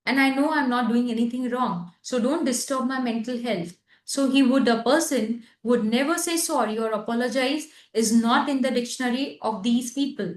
And I know I'm not doing anything wrong. So don't disturb my mental health. So a person would never say sorry or apologize is not in the dictionary of these people.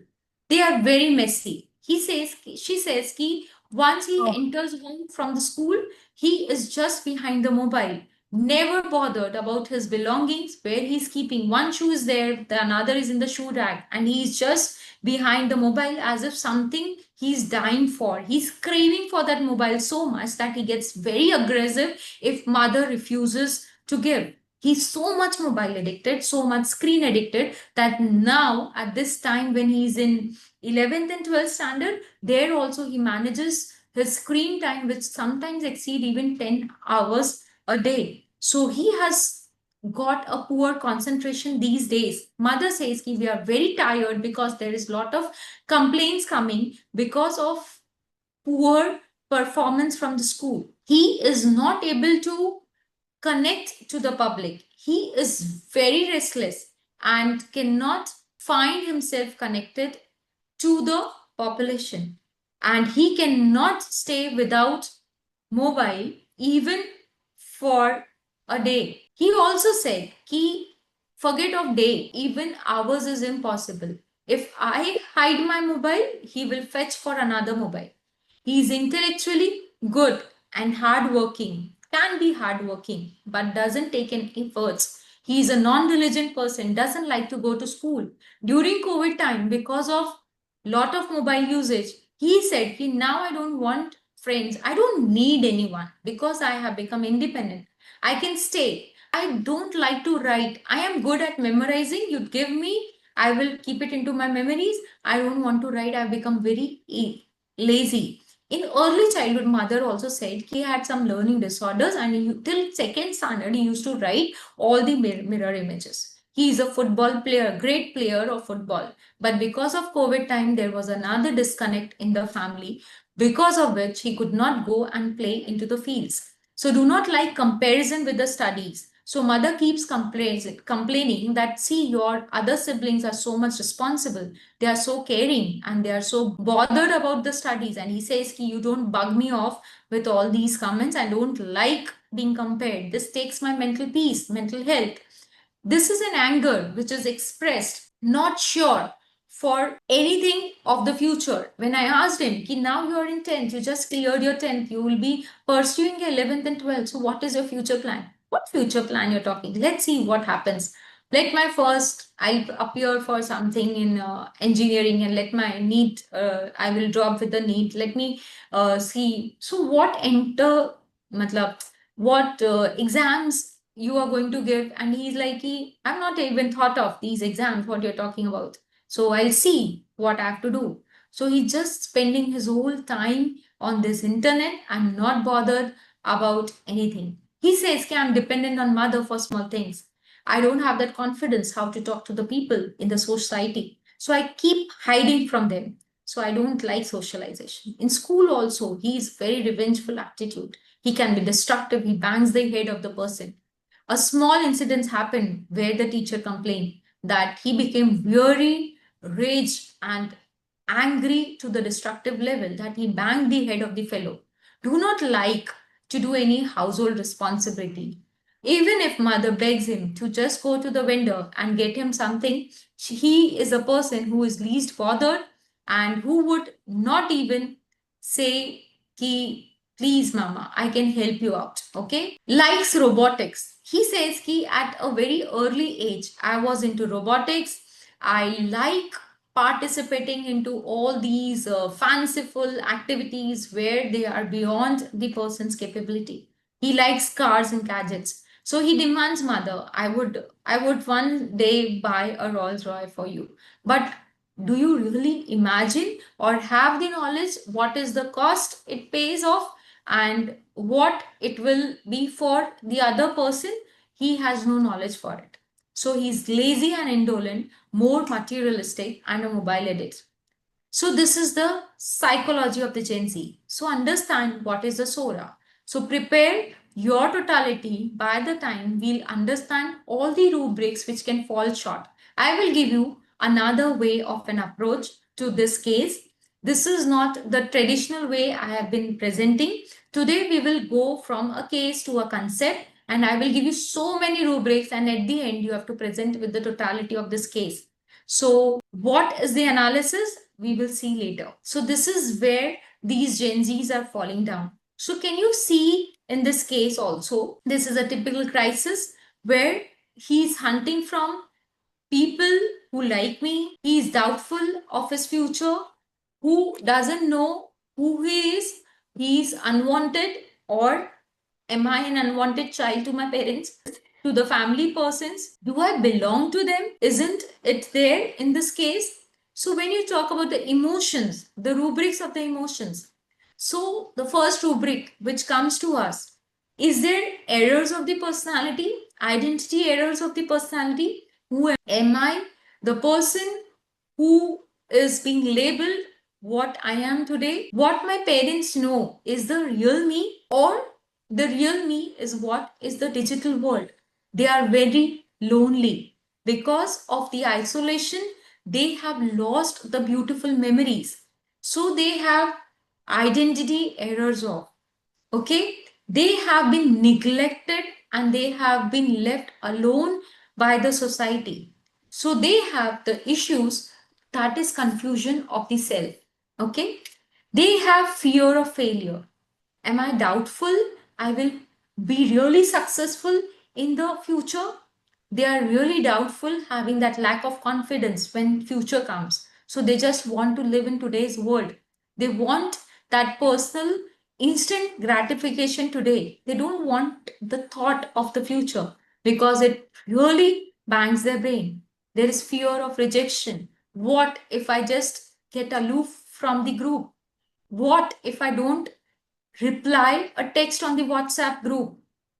They are very messy. She says, ki once he enters home from the school, he is just behind the mobile, never bothered about his belongings, where he's keeping one shoe is there, the another is in the shoe rack, and he's just behind the mobile as if something he's dying for. He's craving for that mobile so much that he gets very aggressive if mother refuses to give. He's so much mobile addicted, so much screen addicted that now at this time when he's in 11th and 12th standard, there also he manages his screen time, which sometimes exceed even 10 hours a day. So he has got a poor concentration these days. Mother says we are very tired because there is a lot of complaints coming because of poor performance from the school. He is not able to connect to the public. He is very restless and cannot find himself connected to the population. And he cannot stay without mobile even for a day. He also said, forget of day, even hours is impossible. If I hide my mobile, he will fetch for another mobile. He is intellectually good and hardworking, can be hardworking, but doesn't take any efforts. He is a non-diligent person, doesn't like to go to school. During COVID time, because of lot of mobile usage, he said, now I don't want friends. I don't need anyone because I have become independent. I can stay. I don't like to write. I am good at memorizing. You give me, I will keep it into my memories. I don't want to write. I've become very lazy. In early childhood, mother also said he had some learning disorders and till second standard, he used to write all the mirror images. He is a football player, great player of football. But because of COVID time, there was another disconnect in the family, because of which he could not go and play into the fields. So do not like comparison with the studies. So mother keeps complaining that, see, your other siblings are so much responsible. They are so caring and they are so bothered about the studies. And he says, you don't bug me off with all these comments. I don't like being compared. This takes my mental peace, mental health. This is an anger which is expressed, not sure for anything of the future. When I asked him, now you are in 10th, you just cleared your 10th, you will be pursuing your 11th and 12th. So what is your future plan? What future plan you're talking? Let's see what happens. Let my first, I appear for something in engineering and let my NEET, I will drop with the NEET. Let me see. So what what exams you are going to give? And he's like, I've not even thought of these exams, what you're talking about. So I'll see what I have to do. So he's just spending his whole time on this internet and not bothered about anything. He says, I'm dependent on mother for small things. I don't have that confidence how to talk to the people in the society. So I keep hiding from them. So I don't like socialization. In school also, he is very revengeful attitude. He can be destructive. He bangs the head of the person. A small incident happened where the teacher complained that he became weary, raged, and angry to the destructive level that he banged the head of the fellow. Do not like to do any household responsibility. Even if mother begs him to just go to the vendor and get him something, he is a person who is least bothered and who would not even say ki, please mama, I can help you out. Okay, likes robotics. He says ki at a very early age I was into robotics. I like participating into all these fanciful activities where they are beyond the person's capability. He likes cars and gadgets. So he demands, mother, I would one day buy a Rolls Royce for you. But do you really imagine or have the knowledge what is the cost it pays off and what it will be for the other person? He has no knowledge for it. So he's lazy and indolent, more materialistic, and a mobile addict. So this is the psychology of the Gen Z. So understand what is the Sora. So prepare your totality by the time we'll understand all the rubrics which can fall short. I will give you another way of an approach to this case. This is not the traditional way I have been presenting. Today we will go from a case to a concept and I will give you so many rubrics and at the end you have to present with the totality of this case. So what is the analysis? We will see later. So this is where these Gen Zs are falling down. So can you see in this case also, this is a typical crisis where he's hunting from people who like me. He is doubtful of his future, who doesn't know who he is. He is unwanted, or am I an unwanted child to my parents? To the family persons? Do I belong to them? Isn't it there in this case? So, when you talk about the emotions, the rubrics of the emotions, so the first rubric which comes to us, is there errors of the personality, identity errors of the personality? Who am I? The person who is being labeled what I am today? What my parents know is the real me, or the real me is what is the digital world? They are very lonely because of the isolation. They have lost the beautiful memories. So they have identity errors of. Okay, they have been neglected and they have been left alone by the society. So they have the issues, that is confusion of the self. Okay, they have fear of failure. Am I doubtful I will be really successful in the future? They are really doubtful, having that lack of confidence when future comes. So they just want to live in today's world. They want that personal instant gratification today. They don't want the thought of the future because it really bangs their brain. There is fear of rejection. What if I just get aloof from the group? What if I don't reply a text on the WhatsApp group?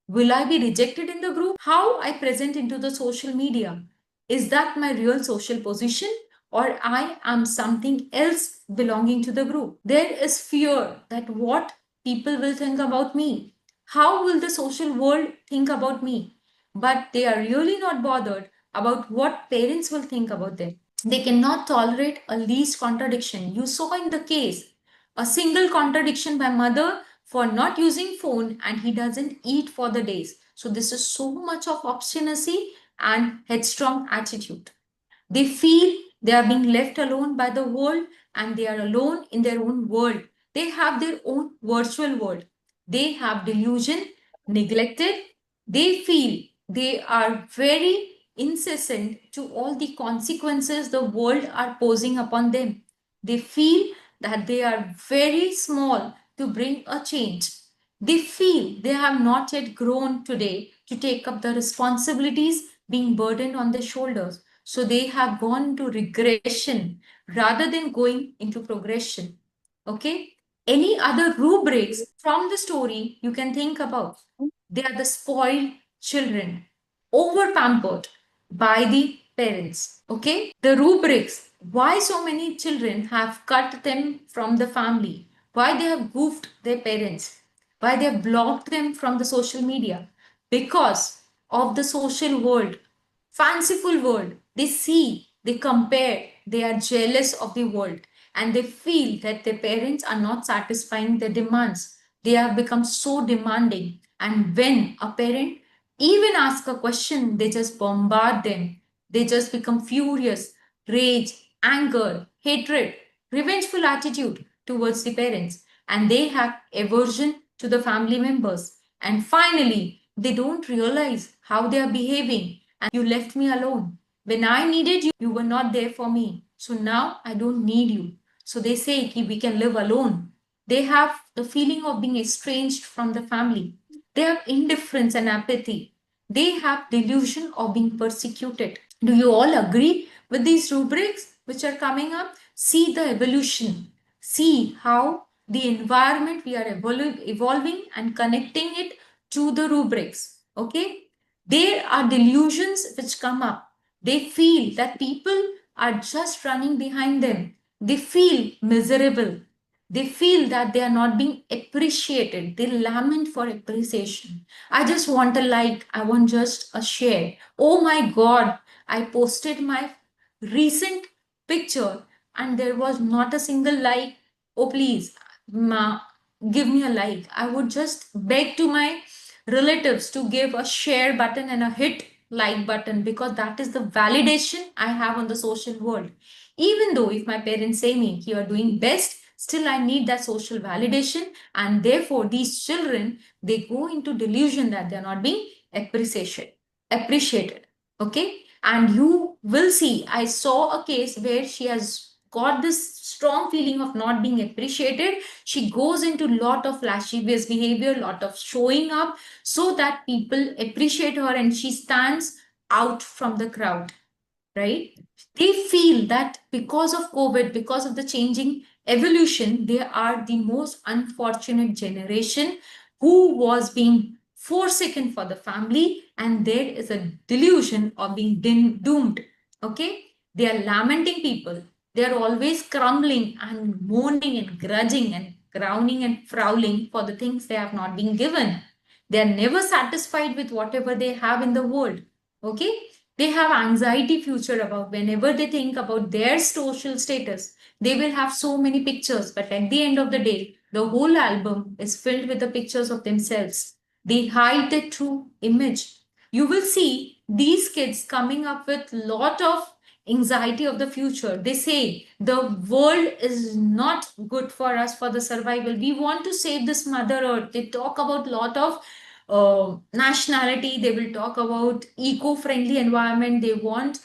Will I be rejected in the group? How I present into the social media? Is that my real social position, or I am something else belonging to the group? There is fear that what people will think about me. How will the social world think about me? But they are really not bothered about what parents will think about them. They cannot tolerate a least contradiction. You saw in the case a single contradiction by mother for not using phone and he doesn't eat for the days. So this is so much of obstinacy and headstrong attitude. They feel they are being left alone by the world and they are alone in their own world. They have their own virtual world. They have delusion, neglected. They feel they are very incessant to all the consequences the world are posing upon them. They feel that they are very small to bring a change. They feel they have not yet grown today to take up the responsibilities being burdened on their shoulders. So they have gone into regression rather than going into progression. Okay. Any other rubrics from the story you can think about? They are the spoiled children, over pampered by the parents. Okay. The rubrics, why so many children have cut them from the family, why they have goofed their parents, why they have blocked them from the social media, because of the social world, fanciful world. They see, they compare, they are jealous of the world, and they feel that their parents are not satisfying their demands. They have become so demanding, and when a parent even asks a question, they just bombard them. They just become furious, rage, anger, hatred. revengeful attitude towards the parents, and they have aversion to the family members. And finally, they don't realize how they are behaving, and you left me alone. When I needed you, you were not there for me. So now I don't need you. So they say we can live alone. They have the feeling of being estranged from the family. They have indifference and apathy. They have delusion of being persecuted. Do you all agree with these rubrics which are coming up? See the evolution. See how the environment we are evolving and connecting it to the rubrics. Okay? There are delusions which come up. They feel that people are just running behind them. They feel miserable. They feel that they are not being appreciated. They lament for appreciation. I just want a like. I want just a share. Oh my God, I posted my recent picture and there was not a single like. Oh, please, give me a like. I would just beg to my relatives to give a share button and a hit like button, because that is the validation I have on the social world. Even though if my parents say me, you are doing best, still I need that social validation. And therefore, these children, they go into delusion that they are not being appreciated. Okay. And you will see, I saw a case where she has got this strong feeling of not being appreciated. She goes into lot of lascivious behavior, lot of showing up so that people appreciate her, and she stands out from the crowd, right? They feel that because of COVID, because of the changing evolution, they are the most unfortunate generation who was being forsaken for the family, and there is a delusion of being doomed. Okay, they are lamenting people. They are always crumbling and moaning and grudging and crowning and frowning for the things they have not been given. They are never satisfied with whatever they have in the world. Okay, they have anxiety future about whenever they think about their social status. They will have so many pictures, but at the end of the day, the whole album is filled with the pictures of themselves. They hide their true image. You will see these kids coming up with lot of anxiety of the future. They say the world is not good for us for the survival. We want to save this mother earth. They talk about lot of nationality. They will talk about eco-friendly environment. They want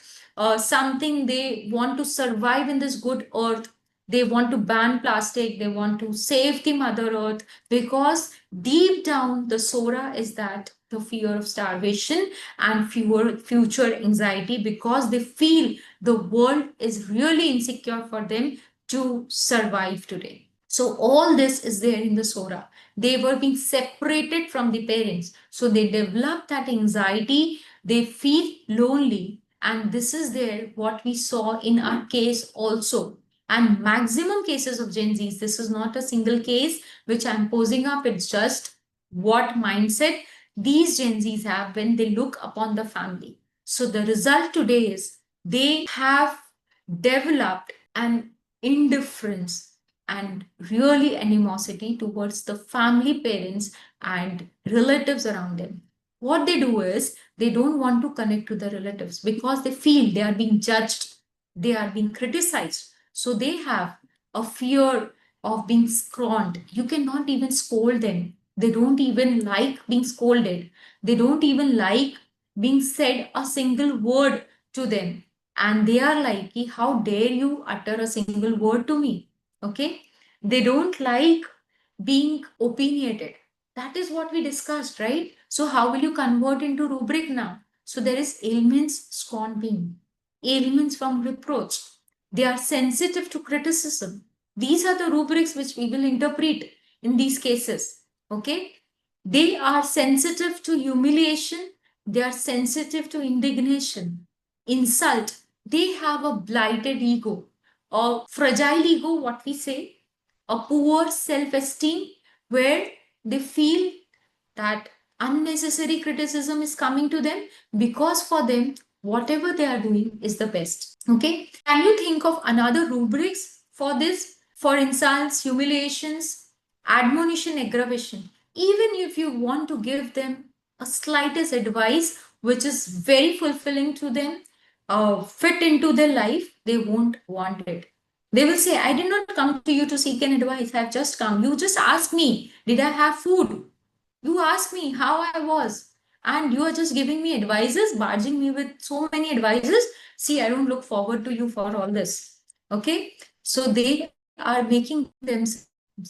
something. They want to survive in this good earth. They want to ban plastic. They want to save the mother earth, because deep down the Sora is that the fear of starvation and future anxiety, because they feel the world is really insecure for them to survive today. So all this is there in the Sora. They were being separated from the parents. So they develop that anxiety. They feel lonely. And this is there what we saw in our case also. And maximum cases of Gen Zs, this is not a single case which I'm posing up. It's just what mindset these Gen Zs have when they look upon the family. So the result today is they have developed an indifference and really animosity towards the family, parents, and relatives around them. What they do is they don't want to connect to the relatives because they feel they are being judged, they are being criticized. So they have a fear of being scorned. You cannot even scold them. They don't even like being scolded. They don't even like being said a single word to them. And they are like, how dare you utter a single word to me? Okay, they don't like being opinionated. That is what we discussed, right? So how will you convert into rubric now? So there is ailments, scorned, ailments from reproach. They are sensitive to criticism. These are the rubrics which we will interpret in these cases. Okay, they are sensitive to humiliation. They are sensitive to indignation, insult. They have a blighted ego or fragile ego, what we say, a poor self-esteem, where they feel that unnecessary criticism is coming to them, because for them whatever they are doing is the best. Okay, can you think of another rubrics for this? For insults, humiliations, admonition, aggravation. Even if you want to give them a slightest advice which is very fulfilling to them, fit into their life, they won't want it. They will say, I did not come to you to seek an advice. I have just come. You just asked me, did I have food? You asked me how I was. And you are just giving me advices, barging me with so many advices. See, I don't look forward to you for all this. Okay. So they are making themselves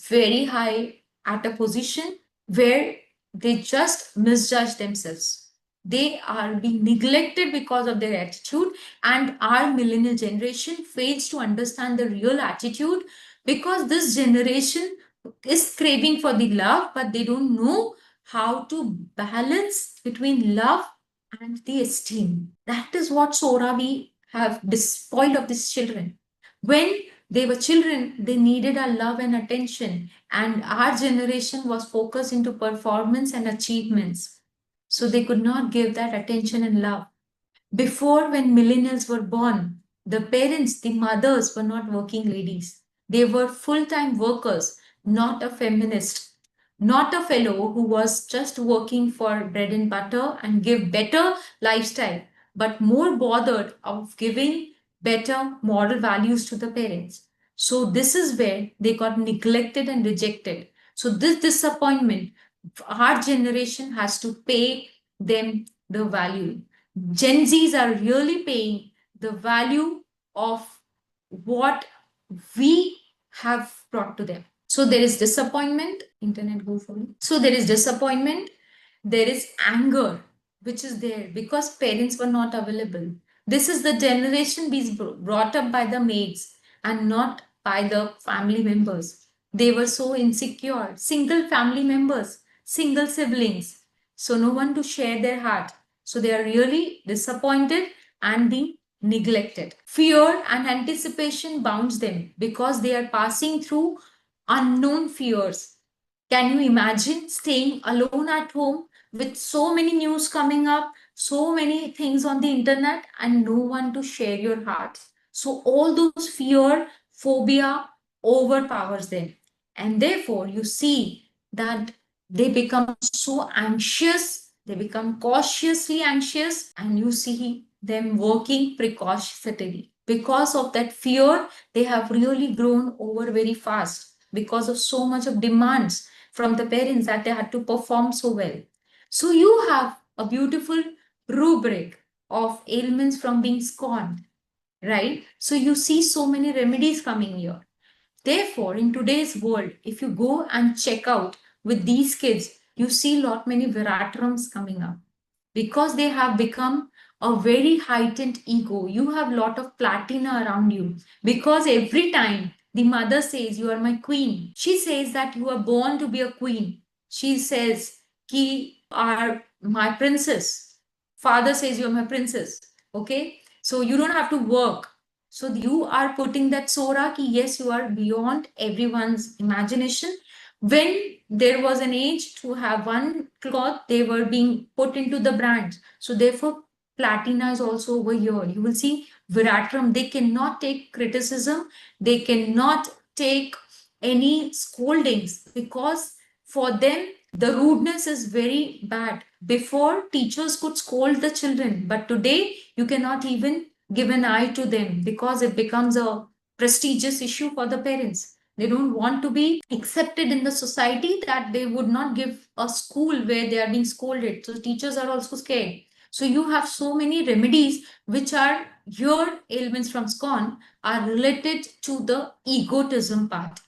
very high at a position where they just misjudge themselves. They are being neglected because of their attitude, and our millennial generation fails to understand the real attitude, because this generation is craving for the love, but they don't know how to balance between love and the esteem. That is what Sora we have despoiled of these children. When they were children, they needed our love and attention, and our generation was focused into performance and achievements. So they could not give that attention and love. Before, when millennials were born, the parents, the mothers were not working ladies. They were full time workers, not a feminist, not a fellow who was just working for bread and butter and give better lifestyle, but more bothered of giving better moral values to the parents. So this is where they got neglected and rejected. So this disappointment, our generation has to pay them the value. Gen Zs are really paying the value of what we have brought to them. So there is disappointment, internet go for me. So there is disappointment, there is anger, which is there because parents were not available. This is the generation being brought up by the maids and not by the family members. They were so insecure, single family members, single siblings, so no one to share their heart. So they are really disappointed and being neglected. Fear and anticipation bounds them because they are passing through unknown fears. Can you imagine staying alone at home with so many news coming up, so many things on the internet, and no one to share your heart? So all those fear, phobia overpowers them. And therefore, you see that they become so anxious, they become cautiously anxious, and you see them working precautiously. Because of that fear, they have really grown over very fast because of so much of demands from the parents that they had to perform so well. So you have a beautiful rubric of ailments from being scorned, right? So you see so many remedies coming here. Therefore, in today's world, if you go and check out with these kids, you see a lot many Veratrums coming up because they have become a very heightened ego. You have a lot of Platina around you because every time the mother says, you are my queen, she says that you are born to be a queen. She says, ki are my princess. Father says, you are my princess. Okay. So you don't have to work. So you are putting that Sora ki yes, you are beyond everyone's imagination. When there was an age to have one cloth, they were being put into the brands. So therefore, Platina is also over here. You will see Veratrum, they cannot take criticism, they cannot take any scoldings because for them the rudeness is very bad. Before, teachers could scold the children, but today you cannot even give an eye to them because it becomes a prestigious issue for the parents. They don't want to be accepted in the society, that they would not give a school where they are being scolded. So teachers are also scared. So you have so many remedies which are your ailments from Scorn are related to the egotism part,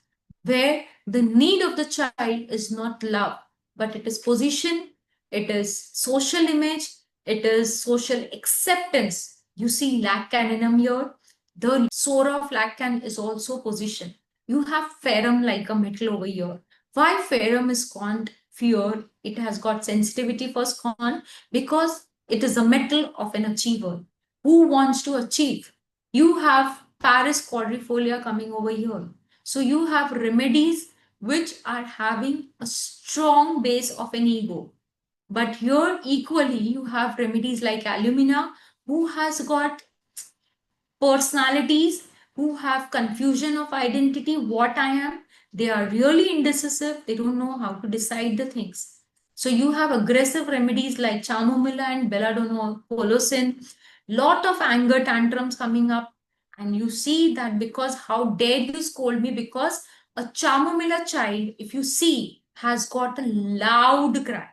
where the need of the child is not love, but it is position, it is social image, it is social acceptance. You see Laccaninum here. The Sora of Laccan is also position. You have Ferrum like a metal over here. Why Ferrum is called fear? It has got sensitivity for scorn because it is a metal of an achiever who wants to achieve. You have Paris quadrifolia coming over here. So you have remedies which are having a strong base of an ego. But here equally you have remedies like alumina who has got personalities who have confusion of identity, what I am. They are really indecisive. They don't know how to decide the things. So you have aggressive remedies like chamomilla and belladonna, holosin, lot of anger tantrums coming up. And you see that because how dare you scold me, because a chamomilla child, if you see, has got a loud cry.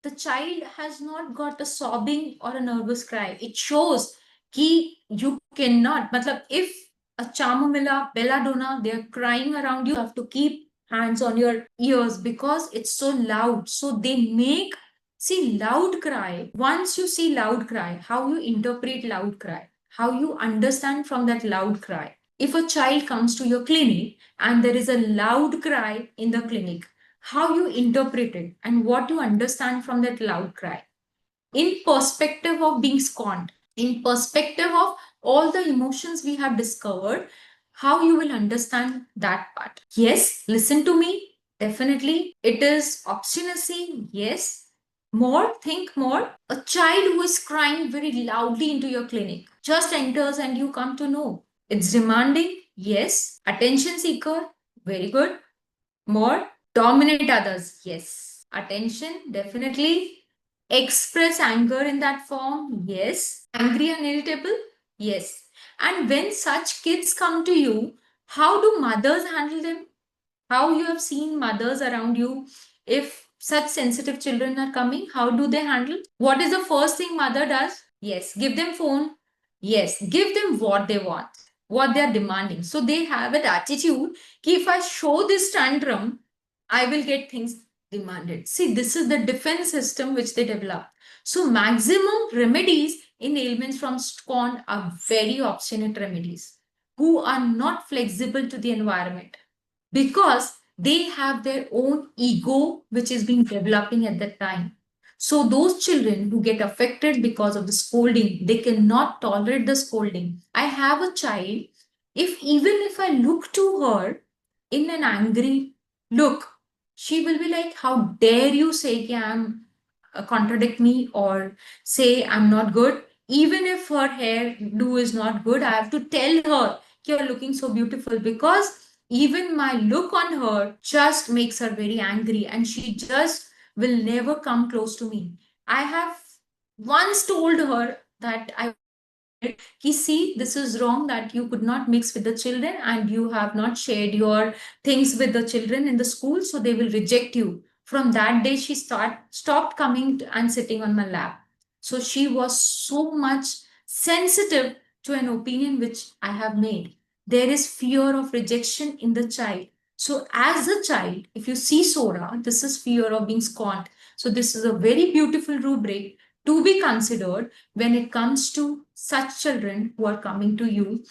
The child has not got a sobbing or a nervous cry. It shows कि you cannot, matlab, if a chamomilla, belladonna, they are crying around you have to keep hands on your ears because it's so loud. So they make, see, loud cry. Once you see loud cry, how you interpret loud cry, how you understand from that loud cry. If a child comes to your clinic and there is a loud cry in the clinic, how you interpret it and what you understand from that loud cry in perspective of being scorned, in perspective of all the emotions we have discovered, how you will understand that part. Yes, listen to me. Definitely, it is obstinacy. Yes. More, think more. A child who is crying very loudly into your clinic just enters and you come to know. It's demanding. Yes. Attention seeker. Very good. More. Dominate others. Yes. Attention. Definitely. Express anger in that form. Yes. Angry and irritable. Yes. And when such kids come to you, how do mothers handle them? How you have seen mothers around you? If such sensitive children are coming, how do they handle? What is the first thing mother does? Yes. Give them phone. Yes. Give them what they want, what they are demanding. So they have an attitude कि if I show this tantrum, I will get things demanded. See, this is the defense system which they develop. So maximum remedies in ailments from Scorned are very obstinate remedies who are not flexible to the environment because they have their own ego which is being developing at that time. So those children who get affected because of the scolding, they cannot tolerate the scolding. I have a child, if even if I look to her in an angry look, she will be like, how dare you say कि I'm contradict me or say I'm not good. Even if her hair do is not good, I have to tell her you're looking so beautiful because even my look on her just makes her very angry and she just will never come close to me. I have once told her that I see, this is wrong that you could not mix with the children and you have not shared your things with the children in the school, so they will reject you. From that day, she stopped coming and sitting on my lap. So she was so much sensitive to an opinion which I have made. There is fear of rejection in the child. So as a child, if you see Sora, this is fear of being scorned. So this is a very beautiful rubric to be considered when it comes to such children who are coming to you,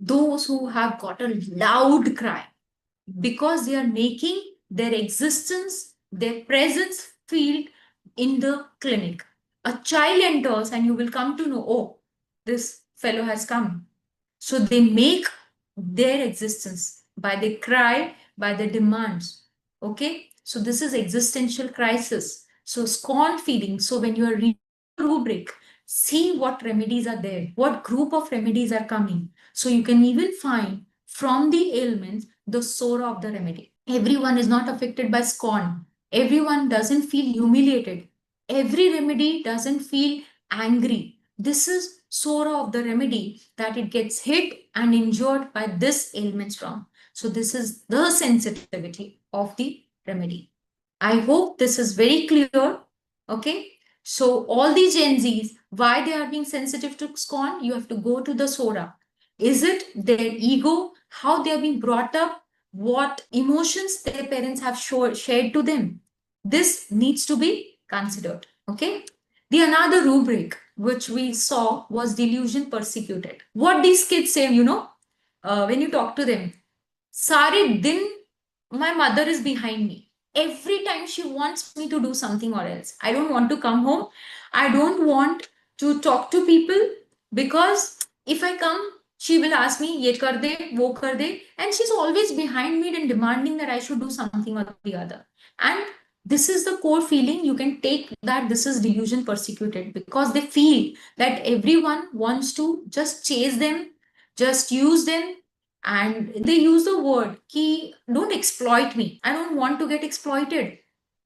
those who have got a loud cry because they are making their existence, their presence feel in the clinic. A child enters and you will come to know, oh, this fellow has come. So they make their existence by the cry, by the demands. Okay, so this is existential crisis. So scorn feeling. So when you are reading the rubric, see what remedies are there, what group of remedies are coming. So you can even find from the ailments the source of the remedy. Everyone is not affected by scorn. Everyone doesn't feel humiliated. Every remedy doesn't feel angry. This is Sora of the remedy that it gets hit and injured by this ailments from. So this is the sensitivity of the remedy. I hope this is very clear. Okay. So all these Gen Zs, why they are being sensitive to scorn, you have to go to the Sora. Is it their ego, how they are being brought up, what emotions their parents have shared to them? This needs to be considered. Okay. The another rubric which we saw was delusion persecuted. What these kids say, when you talk to them, Sare din, my mother is behind me. Every time she wants me to do something or else. I don't want to come home. I don't want to talk to people because if I come, she will ask me, ye kar de, wo kar de. And she's always behind me and demanding that I should do something or the other. And this is the core feeling. You can take that this is delusion persecuted because they feel that everyone wants to just chase them, just use them, and they use the word ki don't exploit me, I don't want to get exploited.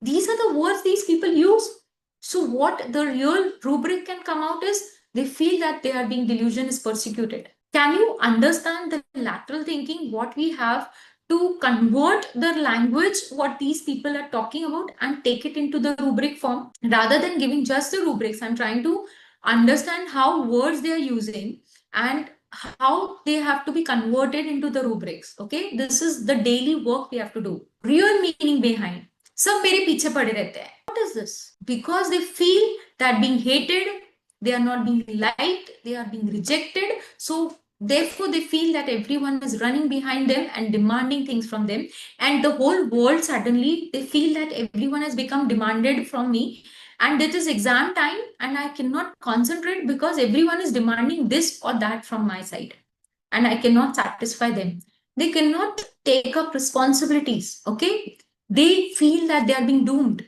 These are the words these people use. So what the real rubric can come out is they feel that they are being delusion is persecuted. Can you understand the lateral thinking, what we have to convert the language, what these people are talking about, and take it into the rubric form? Rather than giving just the rubrics, I'm trying to understand how words they are using and how they have to be converted into the rubrics. Okay, this is the daily work we have to do. Real meaning behind. सब मेरे पीछे पड़े रहते हैं. What is this? Because they feel that being hated, they are not being liked, they are being rejected. So therefore they feel that everyone is running behind them and demanding things from them, and the whole world suddenly they feel that everyone has become demanded from me, and it is exam time and I cannot concentrate because everyone is demanding this or that from my side, and I cannot satisfy them. They cannot take up responsibilities. Okay, they feel that they are being doomed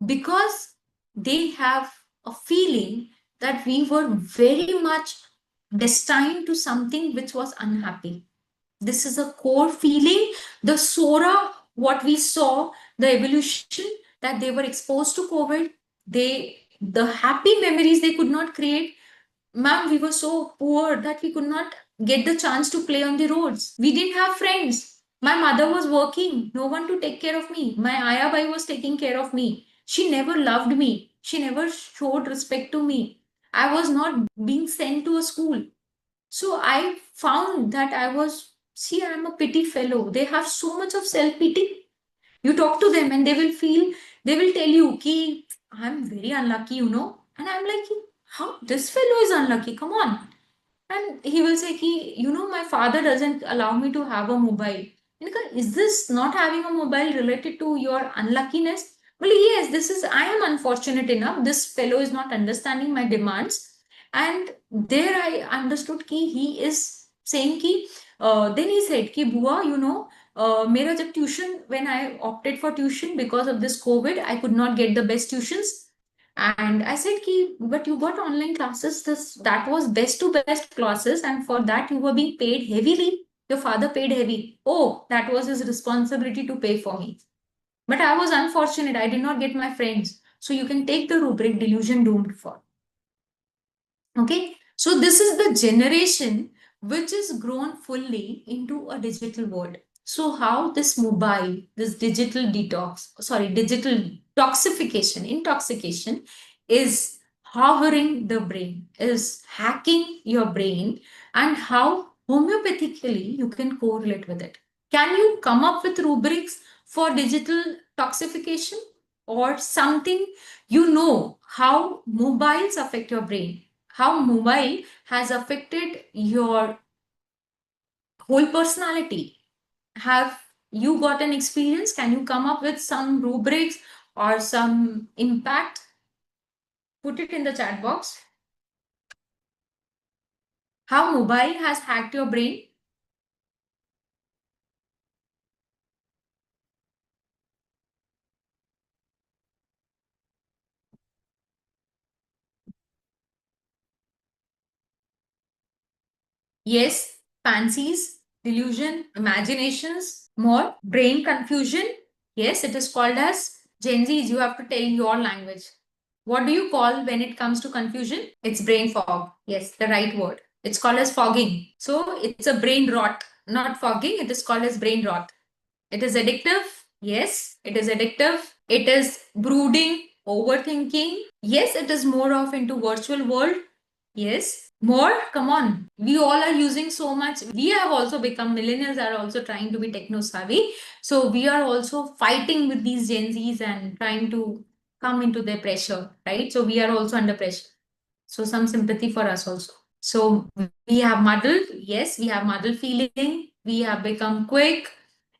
because they have a feeling that we were very much destined to something which was unhappy. This is a core feeling. The Psora, what we saw, the evolution, that they were exposed to COVID, the happy memories they could not create. Ma'am, we were so poor that we could not get the chance to play on the roads. We didn't have friends. My mother was working, no one to take care of me. My Aya Bai was taking care of me. She never loved me. She never showed respect to me. I was not being sent to a school. So I found that see, I'm a pity fellow. They have so much of self pity. You talk to them and they will tell you, ki, I'm very unlucky, you know. And I'm like, how? This fellow is unlucky. Come on. And he will say, ki, you know, my father doesn't allow me to have a mobile. Is this not having a mobile related to your unluckiness? Well, yes, I am unfortunate enough. This fellow is not understanding my demands. And there I understood ki he is saying ki, then he said ki, Bua, you know, mera jab tuition, when I opted for tuition because of this COVID, I could not get the best tuitions. And I said, ki, but you got online classes. That was best to best classes, and for that you were being paid heavily. Your father paid heavy. Oh, that was his responsibility to pay for me. But I was unfortunate. I did not get my friends. So you can take the rubric delusion doomed for. Okay. So this is the generation which is grown fully into a digital world. So how this mobile, this digital detox, sorry, digital toxification, intoxication is hovering the brain, is hacking your brain, and how homeopathically you can correlate with it. Can you come up with rubrics for digital toxification or something? You know how mobiles affect your brain, how mobile has affected your whole personality. Have you got an experience? Can you come up with some rubrics or some impact? Put it in the chat box. How mobile has hacked your brain? Yes, fancies, delusion, imaginations, more brain confusion. Yes, it is called as Gen Zs. You have to tell your language. What do you call when it comes to confusion? It's brain fog. Yes, the right word. It's called as fogging. So it's a brain rot, not fogging. It is called as brain rot. It is addictive. Yes, it is addictive. It is brooding, overthinking. Yes, it is more of into virtual world. Yes, more. Come on. We all are using so much. We have also become millennials are also trying to be techno savvy. So we are also fighting with these Gen Zs and trying to come into their pressure, right? So we are also under pressure. So some sympathy for us also. So we have muddled. Yes, we have muddled feeling. We have become quick.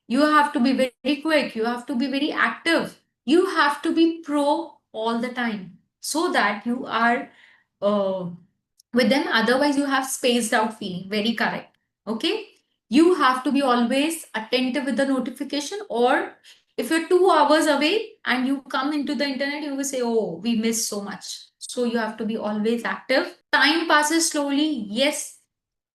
You have to be very quick. You have to be very active. You have to be pro all the time so that you are uh, with them. Otherwise, you have spaced out feeling. Very correct. Okay. You have to be always attentive with the notification, or if you're 2 hours away and you come into the internet, you will say, oh, we missed so much. So you have to be always active. Time passes slowly. Yes,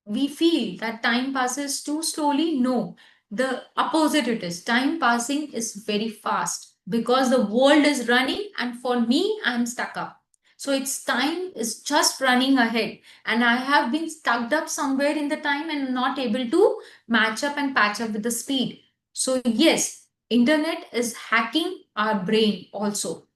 we feel that time passes too slowly. No, the opposite it is. Time passing is very fast because the world is running, and for me, I'm stuck up. So its time is just running ahead. And I have been stuck up somewhere in the time and not able to match up and patch up with the speed. So yes, internet is hacking our brain also.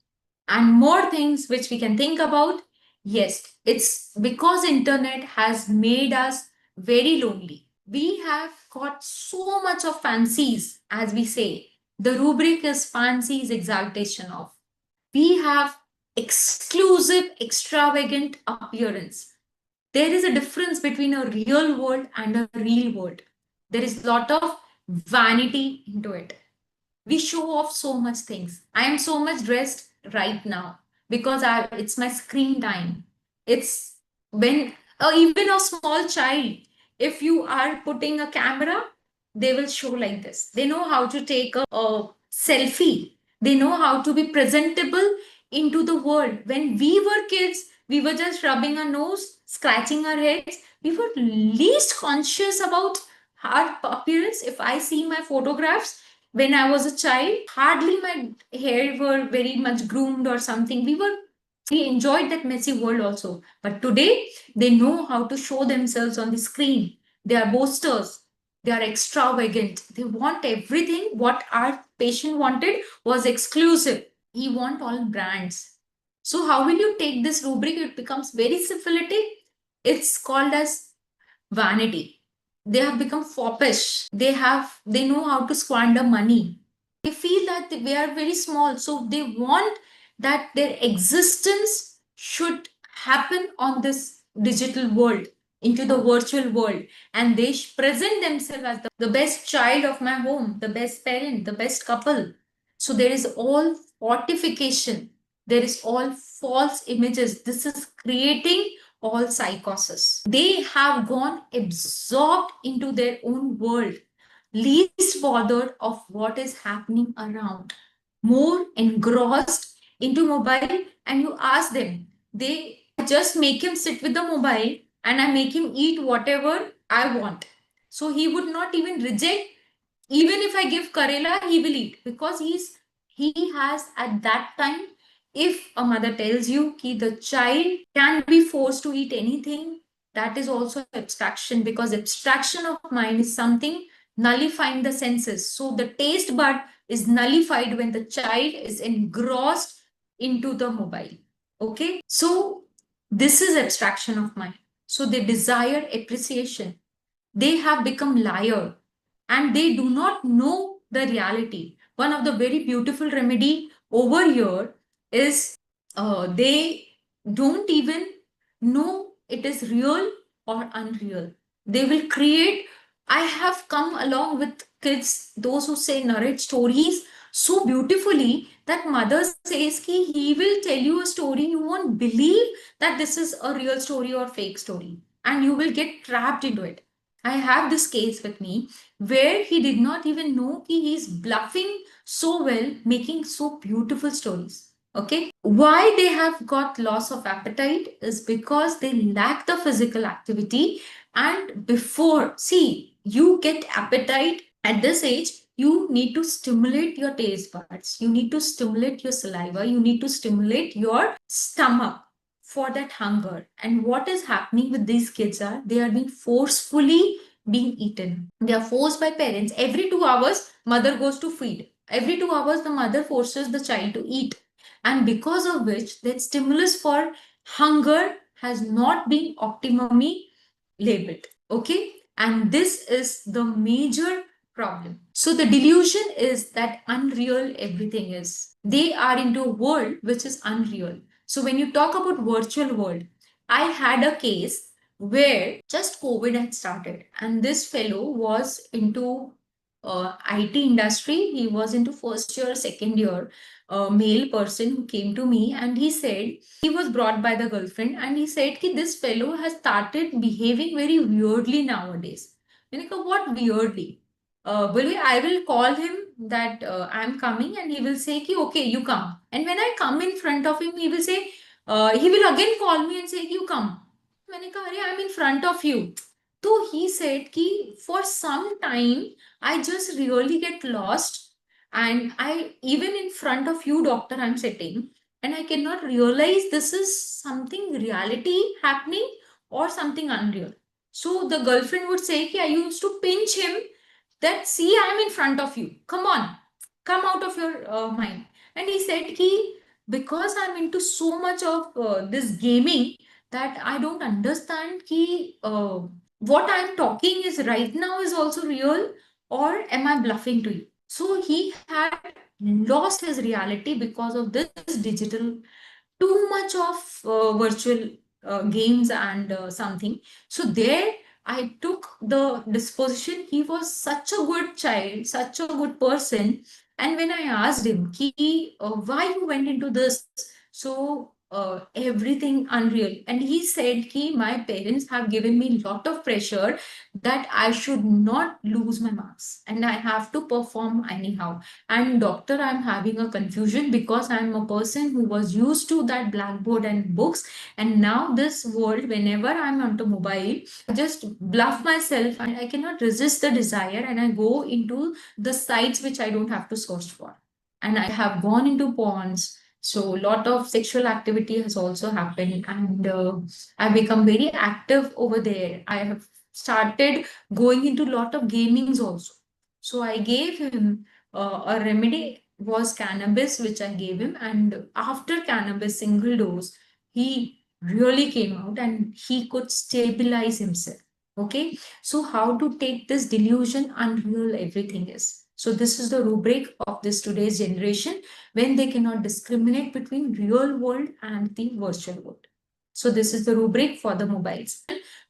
And more things which we can think about. Yes, it's because internet has made us very lonely. We have got so much of fancies, as we say. The rubric is fancies exaltation of. We have exclusive, extravagant appearance. There is a difference between a real world and a real world. There is a lot of vanity into it. We show off so much things. I am so much dressed right now because it's my screen time. It's when even a small child, if you are putting a camera, they will show like this. They know how to take a selfie. They know how to be presentable into the world. When we were kids, we were just rubbing our nose, scratching our heads. We were least conscious about our appearance. If I see my photographs, when I was a child, hardly my hair were very much groomed or something. We enjoyed that messy world also. But today, they know how to show themselves on the screen. They are boasters. They are extravagant. They want everything. What our patient wanted was exclusive. He want all brands. So how will you take this rubric? It becomes very syphilitic. It's called as vanity. They have become foppish. They know how to squander money. They feel that they are very small, so they want that their existence should happen on this digital world, into the virtual world, and they present themselves as the best child of my home, the best parent, the best couple. So there is all fortification, there is all false images. This is creating all psychosis. They have gone absorbed into their own world, least bothered of what is happening around, more engrossed into mobile. And you ask them, they just make him sit with the mobile and I make him eat whatever I want. So he would not even reject. Even if I give Karela, he will eat because he has at that time. If a mother tells you that the child can be forced to eat anything, that is also abstraction, because abstraction of mind is something nullifying the senses. So the taste bud is nullified when the child is engrossed into the mobile. Okay, so this is abstraction of mind. So they desire appreciation. They have become liar and they do not know the reality. One of the very beautiful remedy over here is they don't even know it is real or unreal. They will create. I have come along with kids, those who say narrate stories so beautifully that mother says ki he will tell you a story, you won't believe that this is a real story or fake story, and you will get trapped into it. I have this case with me where he did not even know he is bluffing so well, making so beautiful stories. Okay. Why they have got loss of appetite is because they lack the physical activity. And before, see, you get appetite at this age, you need to stimulate your taste buds. You need to stimulate your saliva. You need to stimulate your stomach for that hunger. And what is happening with these kids are they are being forcefully being eaten. They are forced by parents. Every 2 hours, mother goes to feed. Every 2 hours, the mother forces the child to eat. And because of which, that stimulus for hunger has not been optimally labeled. Okay. And this is the major problem. So the delusion is that unreal everything is. They are into a world which is unreal. So when you talk about virtual world, I had a case where just COVID had started and this fellow was into IT industry. He was into first year, second year, male person who came to me and he said he was brought by the girlfriend and he said that this fellow has started behaving very weirdly nowadays. And I go, what weirdly? I will call him that I'm coming and he will say, ki, okay, you come. And when I come in front of him, he will say, he will again call me and say, you come. मैंने कहा अरे I'm in front of you. So he said कि for some time I just really get lost and I even in front of you doctor I'm sitting and I cannot realize this is something reality happening or something unreal. So the girlfriend would say ki I used to pinch him that, see, I'm in front of you, come on, come out of your mind. And he said ki because I'm into so much of this gaming that I don't understand ki what I'm talking is right now is also real, or am I bluffing to you? So he had lost his reality because of this digital, too much of virtual games and something. So there I took the disposition. He was such a good child, such a good person. And when I asked him why you went into this, so everything unreal, and he said my parents have given me a lot of pressure that I should not lose my marks and I have to perform anyhow. And doctor, I'm having a confusion because I'm a person who was used to that blackboard and books, and now this world, whenever I'm onto mobile, I just bluff myself and I cannot resist the desire and I go into the sites which I don't have to search for. And I have gone into ponds. So a lot of sexual activity has also happened, and I've become very active over there. I have started going into a lot of gamings also. So I gave him a remedy was cannabis, which I gave him. And after cannabis single dose, he really came out and he could stabilize himself. Okay. So how to take this delusion unreal everything is. So this is the rubric of this today's generation when they cannot discriminate between real world and the virtual world. So this is the rubric for the mobiles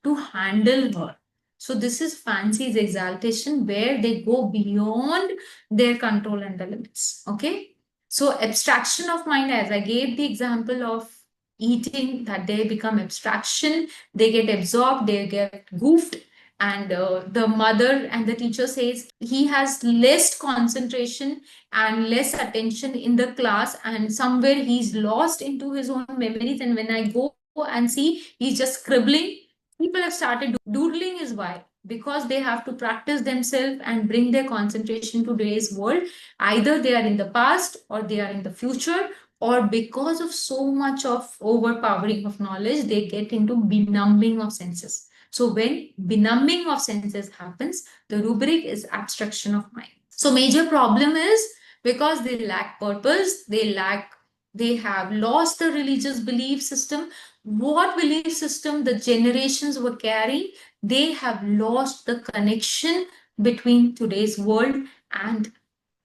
to handle her. So this is fancy's exaltation where they go beyond their control and the limits. Okay. So abstraction of mind, as I gave the example of eating, that they become abstraction, they get absorbed, they get goofed. And the mother and the teacher says he has less concentration and less attention in the class, and somewhere he's lost into his own memories. And when I go and see, he's just scribbling. People have started doodling is why, because they have to practice themselves and bring their concentration to today's world. Either they are in the past or they are in the future, or because of so much of overpowering of knowledge, they get into benumbing of senses. So when benumbing of senses happens, the rubric is abstraction of mind. So major problem is because they lack purpose, they have lost the religious belief system. What belief system the generations were carrying, they have lost the connection between today's world. And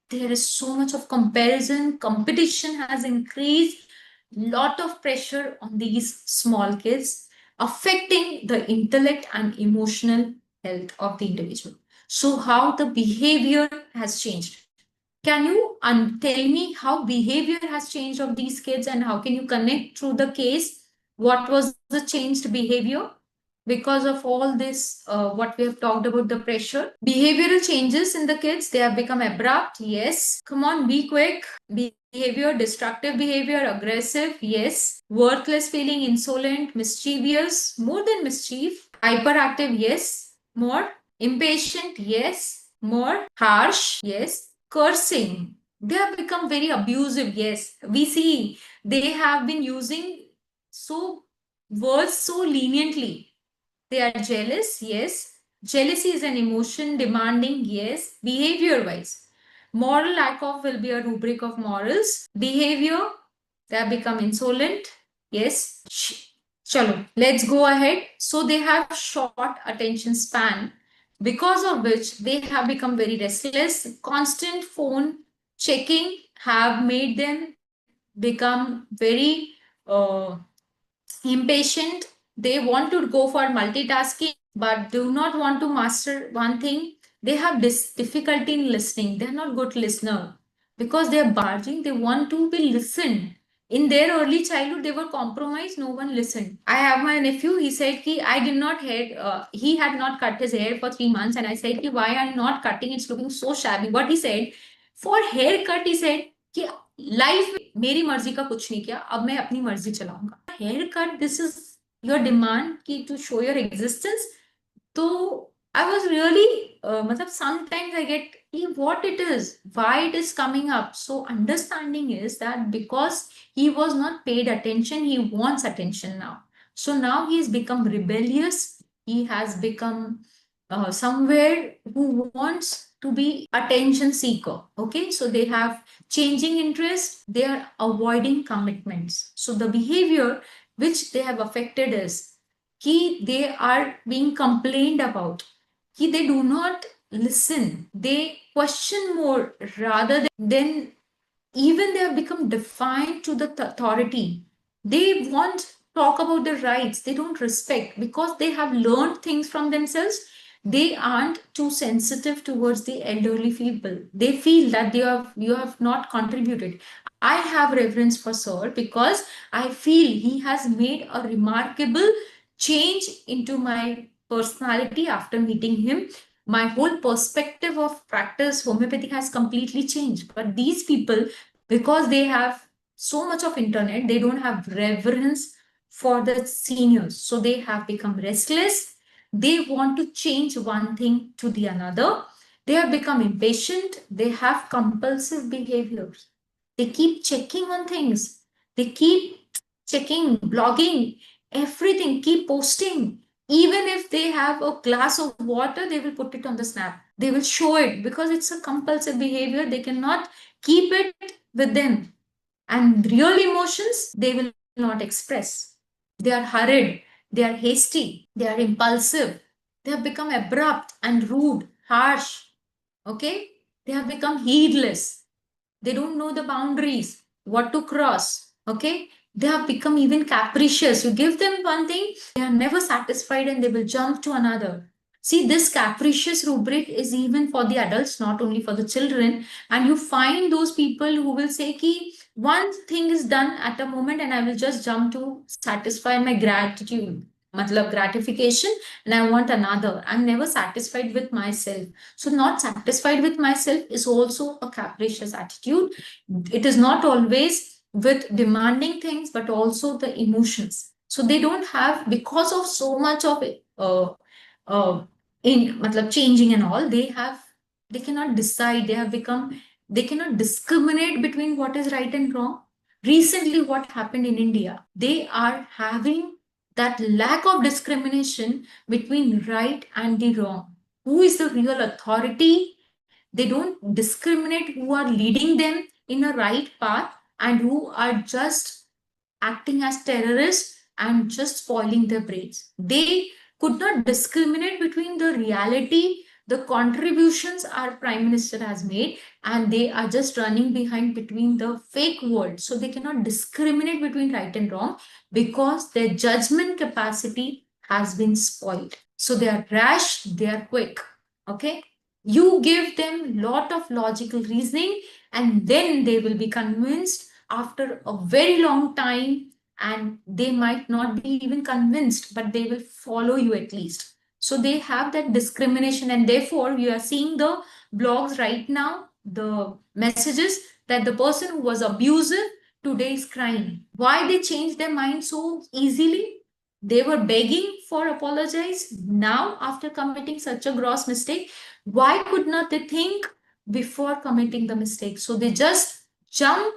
there is so much of comparison, competition has increased, lot of pressure on these small kids, affecting the intellect and emotional health of the individual. So how the behavior has changed? Can you tell me how behavior has changed of these kids, and how can you connect through the case? What was the changed behavior? Because of all this, what we have talked about, the pressure, behavioral changes in the kids, they have become abrupt. Yes. Come on, be quick. Behavior, destructive behavior, aggressive. Yes. Worthless feeling, insolent, mischievous, more than mischief. Hyperactive. Yes. More. Impatient. Yes. More. Harsh. Yes. Cursing. They have become very abusive. Yes. We see they have been using so words so leniently. They are jealous, yes. Jealousy is an emotion, demanding, yes. Behavior wise, moral lack of will be a rubric of morals. Behavior, they have become insolent, yes. Chalo, let's go ahead. So they have short attention span, because of which they have become very restless. Constant phone checking have made them become very impatient. They want to go for multitasking but do not want to master one thing. They have this difficulty in listening. They're not good listener because they're barging. They want to be listened. In their early childhood, they were compromised. No one listened. I have my nephew. He said ki I did not hair. He had not cut his hair for 3 months, and I said ki why are you not cutting? It's looking so shabby. What he said, for haircut, he said कि life में मेरी मर्जी का कुछ नहीं किया, अब मैं अपनी मर्जी चलाऊंगा. Haircut, this is your demand की टू शो योर एग्जिस्टेंस. तो आई वॉज रियली मतलब sometimes I get what it is, why it is coming up. So understanding is that because he was not paid attention, he wants attention now. So now he has become rebellious. He has become somewhere who wants to be attention seeker. Okay, so they have changing interest. They are avoiding commitments. So the behavior which they have affected is they are being complained about. They do not listen. They question more rather than even they have become defiant to the authority. They want talk about their rights. They don't respect because they have learned things from themselves. They aren't too sensitive towards the elderly people. They feel that you have not contributed. I have reverence for Sir because I feel he has made a remarkable change into my personality after meeting him. My whole perspective of practice homeopathy has completely changed. But these people, because they have so much of internet, they don't have reverence for the seniors, so they have become restless. They want to change one thing to the another. They have become impatient. They have compulsive behaviors. They keep checking on things. They keep checking, blogging, everything, keep posting. Even if they have a glass of water, they will put it on the snap. They will show it because it's a compulsive behavior. They cannot keep it with them. And real emotions, they will not express. They are hurried, they are hasty, they are impulsive, they have become abrupt and rude, harsh. Okay? They have become heedless. They don't know the boundaries, what to cross. Okay? They have become even capricious. You give them one thing, they are never satisfied and they will jump to another. See, this capricious rubric is even for the adults, not only for the children. And you find those people who will say, ki, one thing is done at a moment and I will just jump to satisfy my gratitude, matlab gratification, and I want another. I'm never satisfied with myself. So not satisfied with myself is also a capricious attitude. It is not always with demanding things, but also the emotions. So they don't have, because of so much of uh, in matlab changing and all, they cannot decide. They have become, they cannot discriminate between what is right and wrong. Recently, what happened in India, they are having that lack of discrimination between right and the wrong. Who is the real authority? They don't discriminate who are leading them in a right path and who are just acting as terrorists and just spoiling their brains. They could not discriminate between the reality, the contributions our Prime Minister has made, and they are just running behind between the fake world. So they cannot discriminate between right and wrong because their judgment capacity has been spoiled. So they are rash, they are quick. Okay? You give them lot of logical reasoning and then they will be convinced after a very long time, and they might not be even convinced, but they will follow you at least. So they have that discrimination, and therefore you are seeing the blogs right now, the messages that the person who was abusive today is crying. Why they change their mind so easily? They were begging for apologize. Now, after committing such a gross mistake, why could not they think before committing the mistake? So they just jump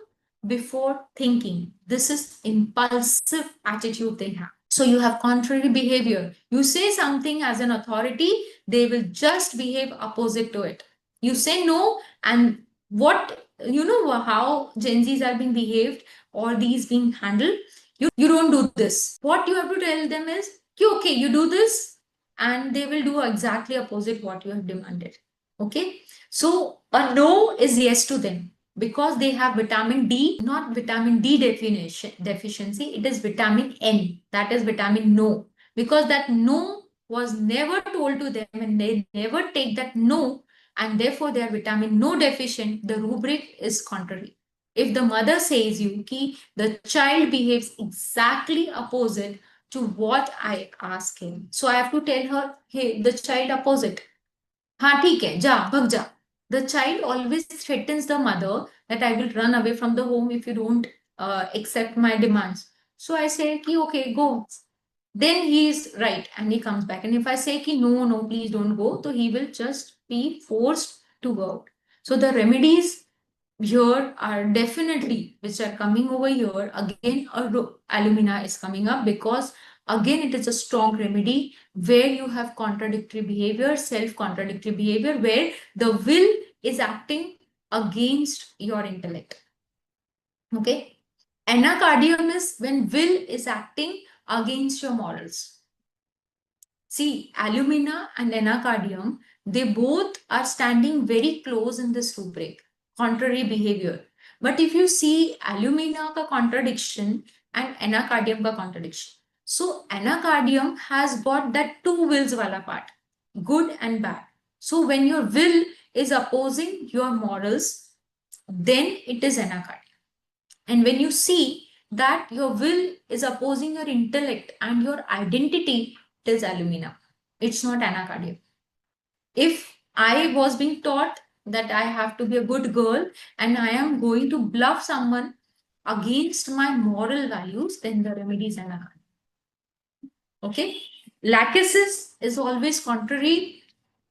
before thinking. This is impulsive attitude they have. So you have contrary behavior. You say something as an authority, they will just behave opposite to it. You say no, and what, you know how Gen Zs are being behaved or these being handled. You don't do this. What you have to tell them is, okay, you do this, and they will do exactly opposite what you have demanded. Okay, so a no is yes to them because they have vitamin D, not vitamin D deficiency, it is vitamin N, that is vitamin no, because that no was never told to them and they never take that no, and therefore they are vitamin no deficient. The rubric is contrary. If the mother says you ki the child behaves exactly opposite to what I ask him, so I have to tell her, hey, the child opposite. हाँ ठीक है जा भग जा. The child always threatens the mother that I will run away from the home if you don't accept my demands. So I say ki okay, go. Then he is right and he comes back. And if I say ki no, no, please don't go, so he will just be forced to go out. So the remedies here are definitely, which are coming over here, again, alumina is coming up, because again, it is a strong remedy where you have contradictory behavior, self-contradictory behavior, where the will is acting against your intellect. Okay. Anacardium is when will is acting against your morals. See, alumina and anacardium, they both are standing very close in this rubric, contrary behavior. But if you see alumina ka contradiction and anacardium ka contradiction. So anacardium has got that two wills wala part, good and bad. So when your will is opposing your morals, then it is anacardium. And when you see that your will is opposing your intellect and your identity, it is alumina. It's not anacardium. If I was being taught that I have to be a good girl and I am going to bluff someone against my moral values, then the remedy is anacardium. Okay. Lachesis is always contrary.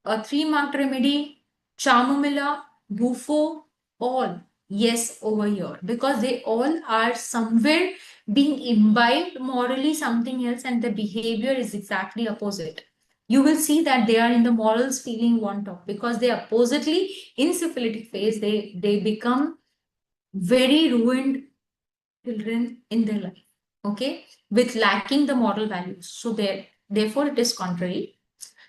A 3-marked remedy, chamomilla, bufo, all yes over here, because they all are somewhere being imbibed morally something else, and the behavior is exactly opposite. You will see that they are in the morals feeling want of, because they oppositely in syphilitic phase, they become very ruined children in their life, okay, with lacking the moral values. So therefore it is contrary.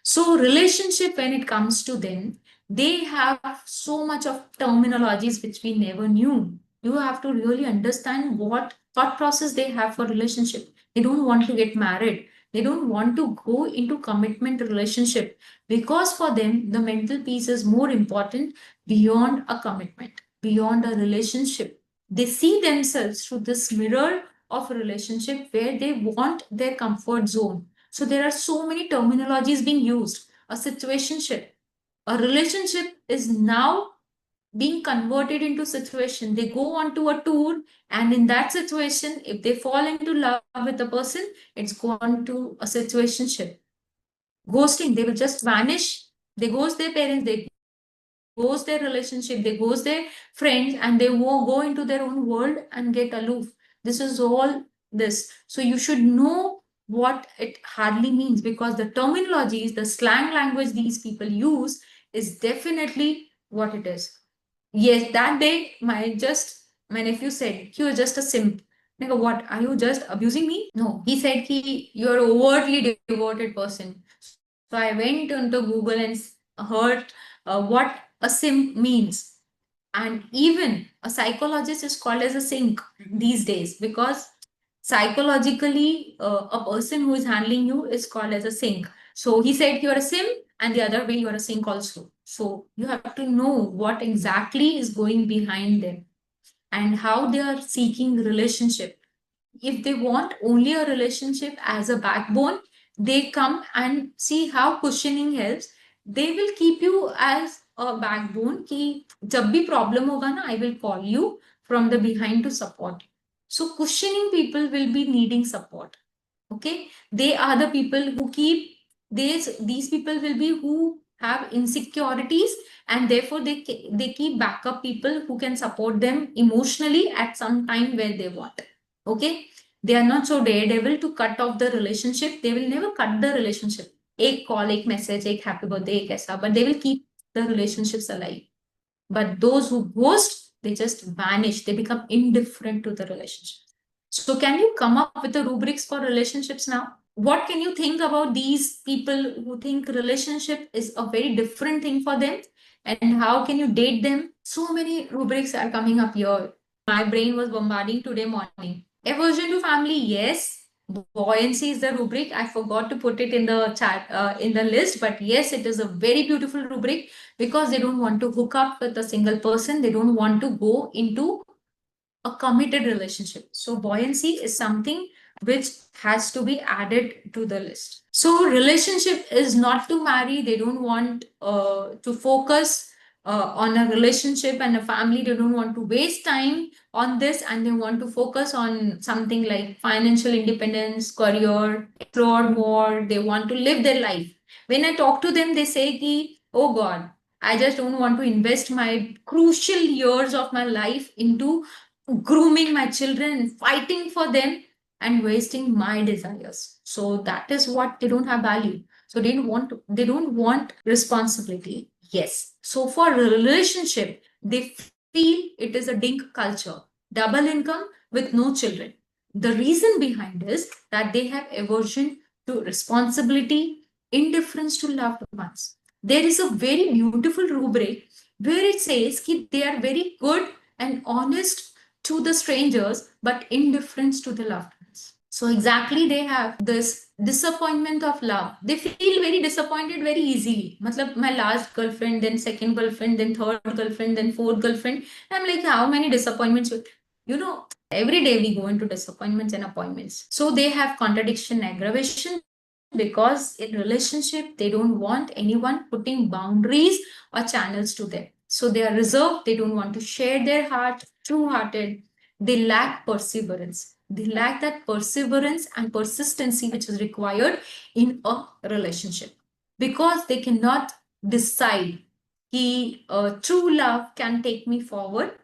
So relationship, when it comes to them, they have so much of terminologies which we never knew. You have to really understand what thought process they have for relationship. They don't want to get married. They don't want to go into commitment relationship, because for them the mental peace is more important beyond a commitment, beyond a relationship. They see themselves through this mirror of a relationship where they want their comfort zone. So there are so many terminologies being used. A situationship, a relationship is now being converted into situation. They go on to a tour, and in that situation, if they fall into love with a person, it's gone to a situationship. Ghosting, they will just vanish. They ghost their parents, they ghost their relationship, they ghost their friends, and they will go into their own world and get aloof. This is all this. So you should know what it hardly means, because the terminologies, the slang language these people use is definitely what it is. Yes, that day my nephew said, "You're just a simp." I go, "What? Are you just abusing me?" No, he said, "You're overtly devoted person." So I went into Google and heard what a simp means. And even a psychologist is called as a sink these days, because psychologically, a person who is handling you is called as a sink. So he said you're a sim, and the other way you're a sink also. So you have to know what exactly is going behind them and how they are seeking relationship. If they want only a relationship as a backbone, they come and see how cushioning helps. They will keep you as a backbone ki jab bhi problem hoga na, I will call you from the behind to support you. So cushioning people will be needing support. Okay, they are the people who keep these people will be who have insecurities, and therefore they keep backup people who can support them emotionally at some time where they want. Okay, they are not so daredevil to cut off the relationship. They will never cut the relationship. Ek call, ek message, ek happy birthday, ek aisa, but they will keep the relationships alive. But those who ghost, they just vanish. They become indifferent to the relationship. So can you come up with the rubrics for relationships now? What can you think about these people who think relationship is a very different thing for them? And how can you date them? So many rubrics are coming up here. My brain was bombarding today morning. Aversion to family, yes. Buoyancy is the rubric. I forgot to put it in the chat, in the list, but yes, it is a very beautiful rubric, because they don't want to hook up with a single person. They don't want to go into a committed relationship. So buoyancy is something which has to be added to the list. So relationship is not to marry. They don't want to focus on a relationship and a family. They don't want to waste time on this, and they want to focus on something like financial independence, career, explore more. They want to live their life. When I talk to them, they say, "Oh God, I just don't want to invest my crucial years of my life into grooming my children, fighting for them, and wasting my desires. So that is what they don't have value. So they don't want responsibility. Yes. So for a relationship, they feel it is a dink culture, double income with no children. The reason behind is that they have aversion to responsibility, indifference to loved ones. There is a very beautiful rubric where it says that they are very good and honest to the strangers but indifference to the loved ones. So exactly they have this disappointment of love. They feel very disappointed very easily. Matlab, my last girlfriend, then second girlfriend, then third girlfriend, then fourth girlfriend. I'm like, how many disappointments? You know, every day we go into disappointments and appointments. So they have contradiction, aggravation, because in relationship they don't want anyone putting boundaries or channels to them. So they are reserved, they don't want to share their heart, true hearted. They lack perseverance. They lack that perseverance and persistency which is required in a relationship, because they cannot decide that true love can take me forward.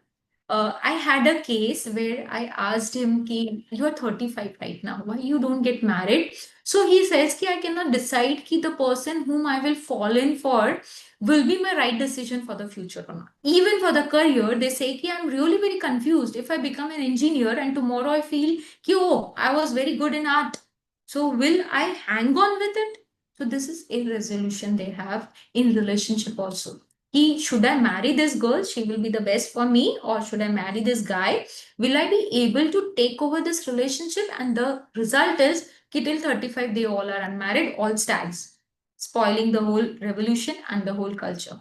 I had a case where I asked him, ki, you are 35 right now, why you don't get married? So he says, ki, I cannot decide ki the person whom I will fall in for will be my right decision for the future or not. Even for the career, they say, ki, I'm really very confused. If I become an engineer and tomorrow I feel, ki, oh, I was very good in art, so will I hang on with it? So this is a resolution they have in relationship also. Should I marry this girl? She will be the best for me. Or should I marry this guy? Will I be able to take over this relationship? And the result is, till 35, they all are unmarried, all stags, spoiling the whole revolution and the whole culture.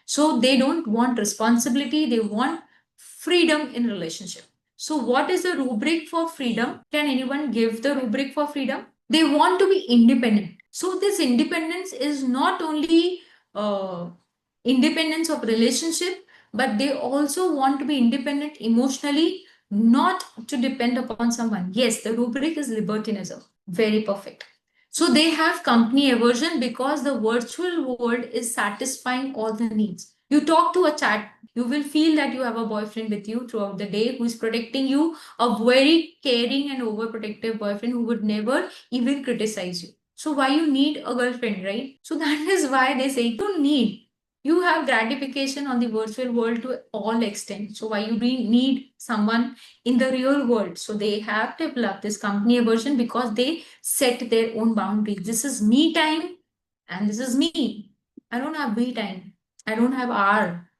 So they don't want responsibility. They want freedom in relationship. So what is the rubric for freedom? Can anyone give the rubric for freedom? They want to be independent. So this independence is not only independence of relationship, but they also want to be independent emotionally, not to depend upon someone. Yes, the rubric is libertinism. Very perfect. So they have company aversion because the virtual world is satisfying all the needs. You talk to a chat, you will feel that you have a boyfriend with you throughout the day who is protecting you, a very caring and overprotective boyfriend who would never even criticize you. So why you need a girlfriend, right? So that is why they say you don't need. You have gratification on the virtual world to all extent. So why you need someone in the real world? So they have developed this company aversion because they set their own boundaries. This is me time and this is me. I don't have me time. I don't have R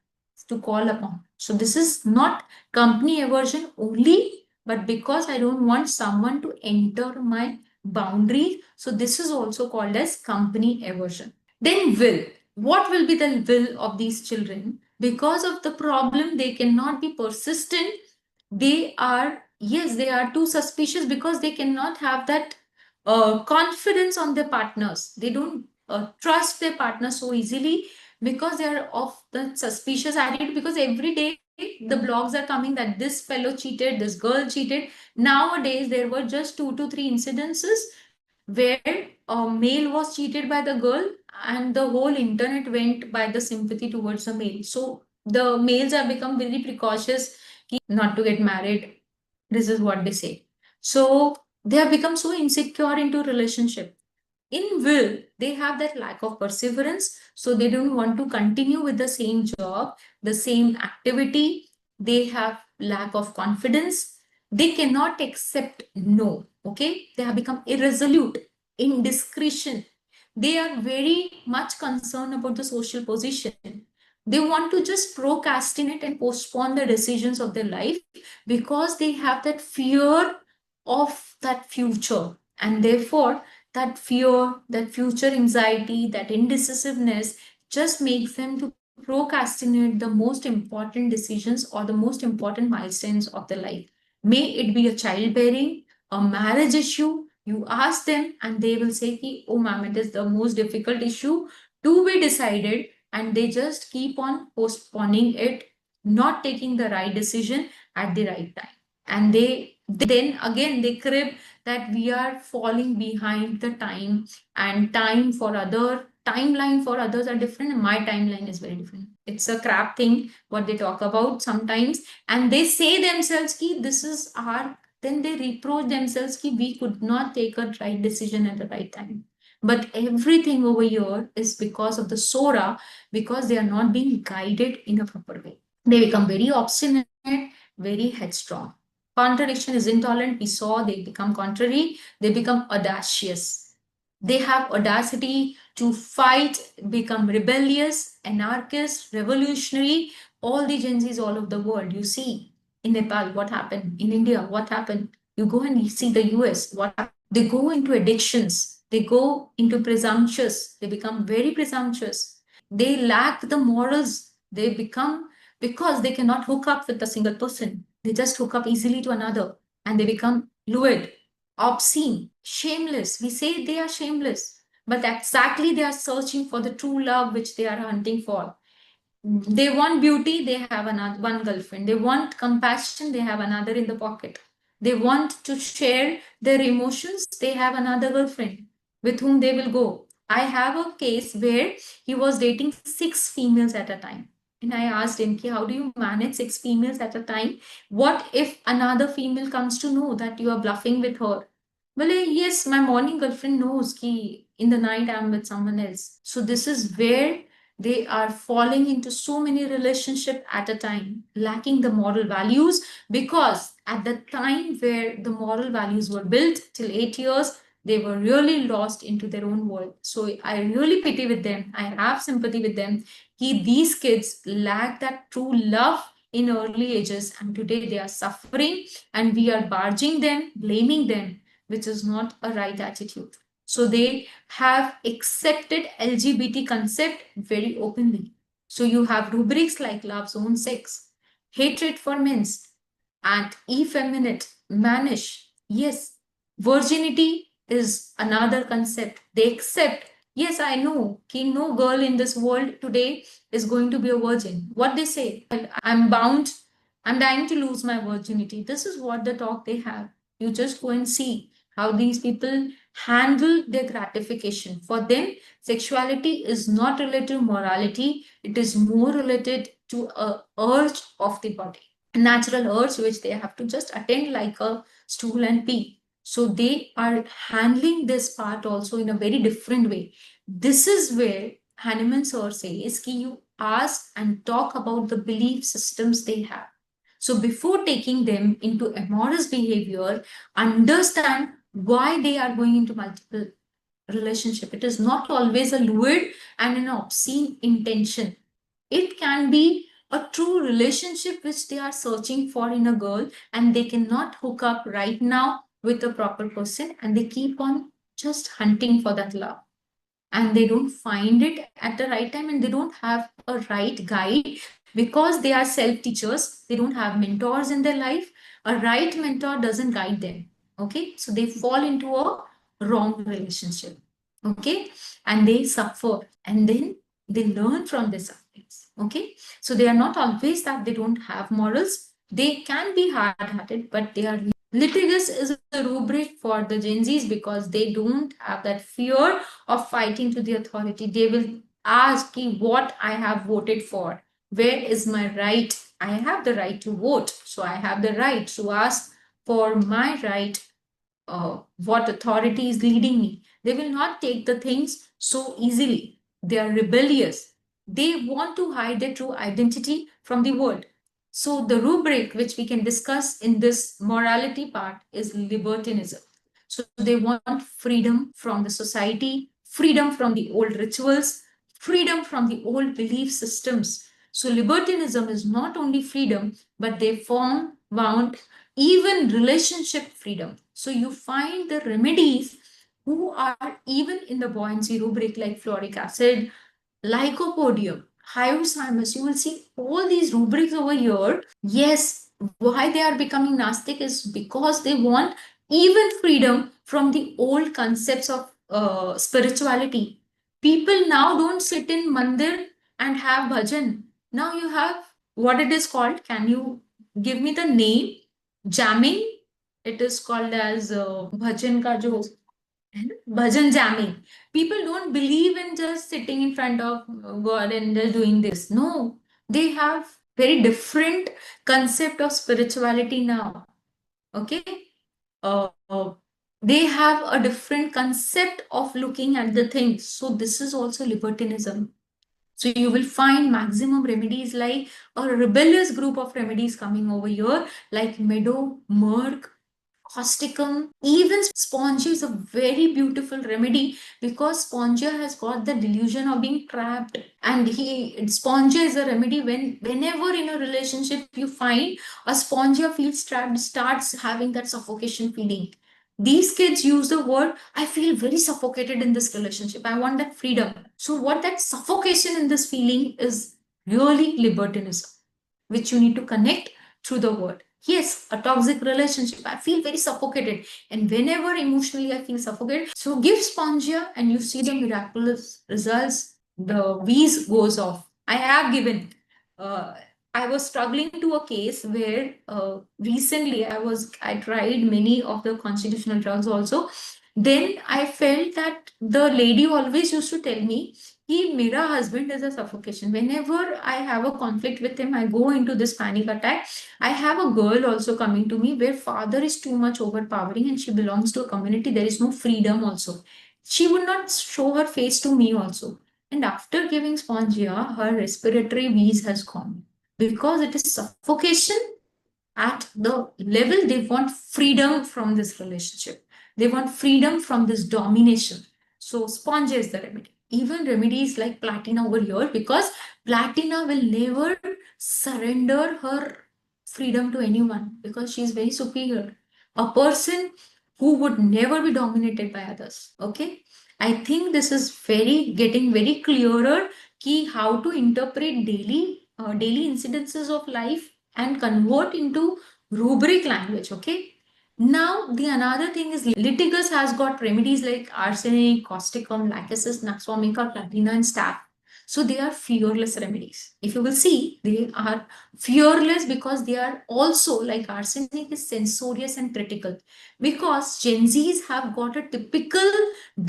to call upon. So this is not company aversion only, but because I don't want someone to enter my boundary. So this is also called as company aversion. Then will. What will be the will of these children? Because of the problem, they cannot be persistent. They are, yes, they are too suspicious because they cannot have that confidence on their partners. They don't trust their partner so easily because they are of the suspicious attitude, because every day the blogs are coming that this fellow cheated, this girl cheated. Nowadays, there were just 2 to 3 incidences where a male was cheated by the girl and the whole internet went by the sympathy towards the male. So the males have become very precautious not to get married. This is what they say. So they have become so insecure into relationship. In will, they have that lack of perseverance. So they don't want to continue with the same job, the same activity. They have lack of confidence. They cannot accept no. Okay. They have become irresolute, indiscretion. They are very much concerned about the social position. They want to just procrastinate and postpone the decisions of their life because they have that fear of that future. And therefore, that fear, that future anxiety, that indecisiveness just makes them to procrastinate the most important decisions or the most important milestones of their life. May it be a childbearing, a marriage issue. You ask them and they will say, oh, ma'am, it is the most difficult issue to be decided. And they just keep on postponing it, not taking the right decision at the right time. And they then again they crib that we are falling behind the time and time for other timeline for others are different and my timeline is very different. It's a crap thing what they talk about sometimes, and they say themselves ki this is our, then they reproach themselves ki we could not take a right decision at the right time. But everything over here is because of the Psora, because they are not being guided in a proper way. They become very obstinate, very headstrong. Contradiction is intolerant. We saw they become contrary, they become audacious. They have audacity to fight, become rebellious, anarchist, revolutionary. All the Gen Zs all over the world, you see in Nepal, what happened? In India, what happened? You go and you see the US, what happened? They go into addictions, they go into presumptuous, they become very presumptuous. They lack the morals, they become, because they cannot hook up with a single person. They just hook up easily to another and they become lewd, obscene, shameless. We say they are shameless, but exactly they are searching for the true love which they are hunting for. They want beauty, they have another one girlfriend. They want compassion, they have another in the pocket. They want to share their emotions, they have another girlfriend with whom they will go. I have a case where he was dating 6 females at a time. And I asked him, how do you manage 6 females at a time? What if another female comes to know that you are bluffing with her? Well, yes, my morning girlfriend knows that in the night I'm with someone else. So this is where they are falling into so many relationships at a time, lacking the moral values, because at the time where the moral values were built till 8 years, they were really lost into their own world. So I really pity with them. I have sympathy with them. These kids lack that true love in early ages, and today they are suffering, and we are barging them, blaming them, which is not a right attitude. So they have accepted LGBT concept very openly. So you have rubrics like love's own sex, hatred for men, and effeminate, mannish. Yes, virginity is another concept. They accept, yes, I know, no girl in this world today is going to be a virgin. What they say, I'm bound, I'm dying to lose my virginity. This is what the talk they have. You just go and see how these people handle their gratification. For them, sexuality is not related to morality, it is more related to a urge of the body, a natural urge which they have to just attend like a stool and pee. So they are handling this part also in a very different way. This is where Hahnemann sir says कि you ask and talk about the belief systems they have. So before taking them into amorous behavior, understand why they are going into multiple relationship. It is not always a lewd and an obscene intention. It can be a true relationship which they are searching for in a girl, and they cannot hook up right now with a proper person, and they keep on just hunting for that love, and they don't find it at the right time, and they don't have a right guide because they are self teachers. They don't have mentors in their life. A right mentor doesn't guide them. Okay, so they fall into a wrong relationship. Okay, and they suffer, and then they learn from their sufferings. Okay, so they are not always that they don't have morals. They can be hard-hearted, but they are. Litigious is a rubric for the Gen Zs because they don't have that fear of fighting to the authority. They will ask what I have voted for. Where is my right? I have the right to vote. So I have the right to ask for my right, what authority is leading me. They will not take the things so easily. They are rebellious. They want to hide their true identity from the world. So the rubric which we can discuss in this morality part is libertinism. So they want freedom from the society, freedom from the old rituals, freedom from the old belief systems. So libertinism is not only freedom, but they want even relationship freedom. So you find the remedies who are even in the buoyancy rubric like fluoric acid, lycopodium, hyoscyamus. You will see all these rubrics over here. Yes, why they are becoming Nastic is because they want even freedom from the old concepts of spirituality. People now don't sit in mandir and have bhajan. Now you have what it is called. Can you give me the name? Jamming. It is called as bhajan ka jo and bhajan jamming. People don't believe in just sitting in front of God and just doing this. No, they have very different concept of spirituality now. Okay, uh, they have a different concept of looking at the things. So this is also libertinism. So you will find maximum remedies like a rebellious group of remedies coming over here, like meadow, myrrh, causticum, even spongia is a very beautiful remedy because spongia has got the delusion of being trapped. And spongia is a remedy whenever in a relationship you find a spongia feels trapped, starts having that suffocation feeling. These kids use the word, I feel very suffocated in this relationship. I want that freedom. So, what that suffocation in this feeling is really libertinism, which you need to connect through the word. Yes, a toxic relationship. I feel very suffocated. And whenever emotionally I feel suffocated, so give spongia and you see the miraculous results. The wheeze goes off. I have given. Uh, I was struggling to a case where recently I tried many of the constitutional drugs also. Then I felt that the lady always used to tell me, "He, mera husband is a suffocation." Whenever I have a conflict with him, I go into this panic attack. I have a girl also coming to me where father is too much overpowering and she belongs to a community. There is no freedom also. She would not show her face to me also. And after giving spongia, her respiratory wheeze has gone because it is suffocation at the level they want freedom from this relationship. They want freedom from this domination. So sponge is the remedy. Even remedies like Platina over here, because Platina will never surrender her freedom to anyone because she is very superior. A person who would never be dominated by others. Okay. I think this is very getting very clearer key how to interpret daily incidences of life and convert into rubric language. Okay. Now, the another thing is litigus has got remedies like arsenic, causticum, lachesis, naxomica, platina, and staph. So they are fearless remedies. If you will see, they are fearless because they are also like arsenic is censorious and critical. Because Gen Zs have got a typical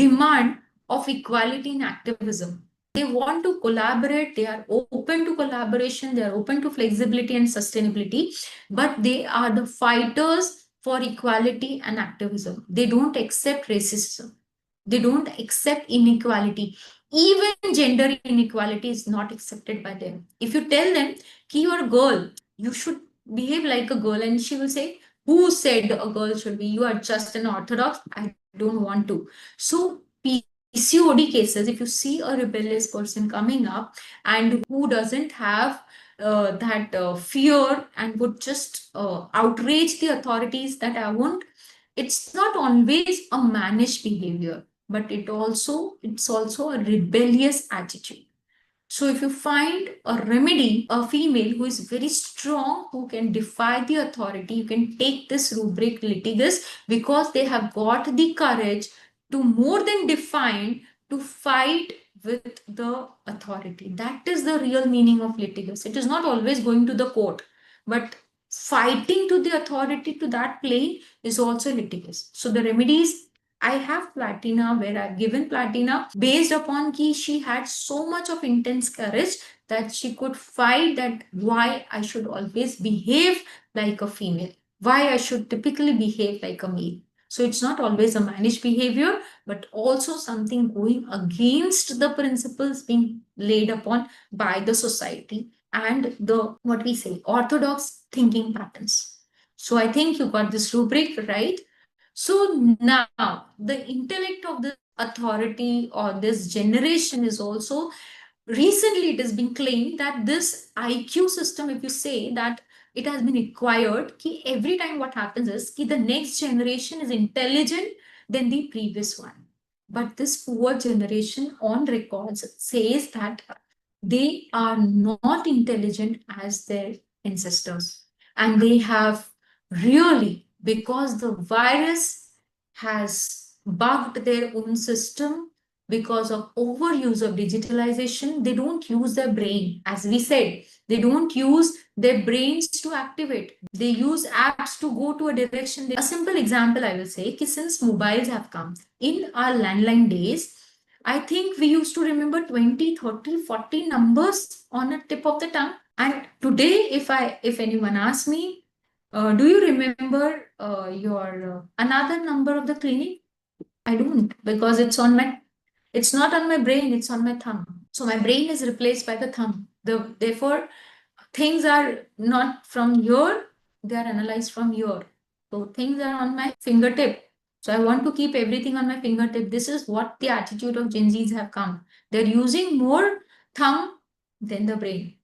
demand of equality and activism. They want to collaborate, they are open to collaboration, they are open to flexibility and sustainability, but they are the fighters for equality and activism. They don't accept racism, they don't accept inequality. Even gender inequality is not accepted by them. If you tell them, "Ki you're a girl, you should behave like a girl," and she will say, "Who said a girl should be? You are just an orthodox. I don't want to." So PCOD cases, if you see a rebellious person coming up and who doesn't have that fear and would just outrage the authorities that I won't, it's not always a mannish behavior, but it's also a rebellious attitude. So if you find a remedy, a female who is very strong, who can defy the authority, you can take this rubric litigus because they have got the courage to more than define, to fight with the authority. That is the real meaning of litigus. It is not always going to the court, but fighting to the authority to that plane is also litigus. So the remedies, I have Platina where I've given Platina based upon ki she had so much of intense courage that she could fight that why I should always behave like a female, why I should typically behave like a male. So it's not always a managed behavior, but also something going against the principles being laid upon by the society and the what we say orthodox thinking patterns. So I think you got this rubric right. So now the intellect of the authority or this generation is also recently it has been claimed that this IQ system, if you say that it has been acquired, ki every time what happens is ki the next generation is intelligent than the previous one. But this poor generation on records says that they are not intelligent as their ancestors. And they have really, because the virus has bugged their own system, because of overuse of digitalization, they don't use their brain. As we said, they don't use their brains to activate. They use apps to go to a direction. A simple example I will say, since mobiles have come, in our landline days, I think we used to remember 20, 30, 40 numbers on a tip of the tongue. And today, if anyone asks me, do you remember your another number of the clinic? I don't, because it's not on my brain, it's on my thumb. So my brain is replaced by the thumb. Therefore, things are not from here, they are analyzed from here. So things are on my fingertip. So I want to keep everything on my fingertip. This is what the attitude of Gen Zs have come. They're using more thumb than the brain.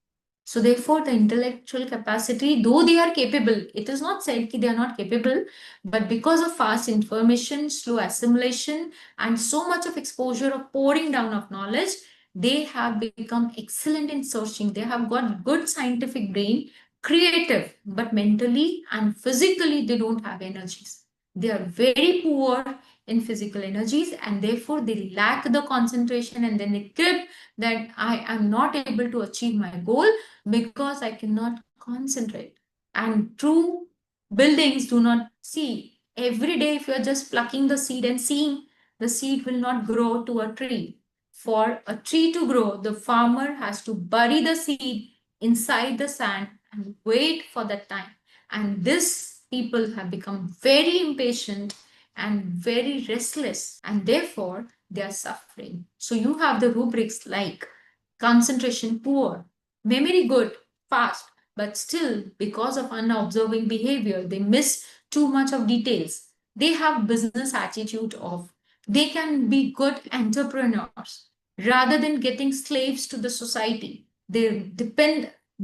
So therefore, the intellectual capacity, though they are capable, it is not said that they are not capable, but because of fast information, slow assimilation, and so much of exposure of pouring down of knowledge, they have become excellent in searching. They have got good scientific brain, creative, but mentally and physically they don't have energies. They are very poor in physical energies, and therefore they lack the concentration, and then they crib that I am not able to achieve my goal because I cannot concentrate. And true buildings do not see. Every day, if you are just plucking the seed and seeing, the seed will not grow to a tree. For a tree to grow, the farmer has to bury the seed inside the sand and wait for that time. And this people have become very impatient and very restless, and therefore they are suffering. So you have the rubrics like concentration poor, memory good, fast, but still, because of unobserving behavior, they miss too much of details. They have business attitude of they can be good entrepreneurs rather than getting slaves to the society. They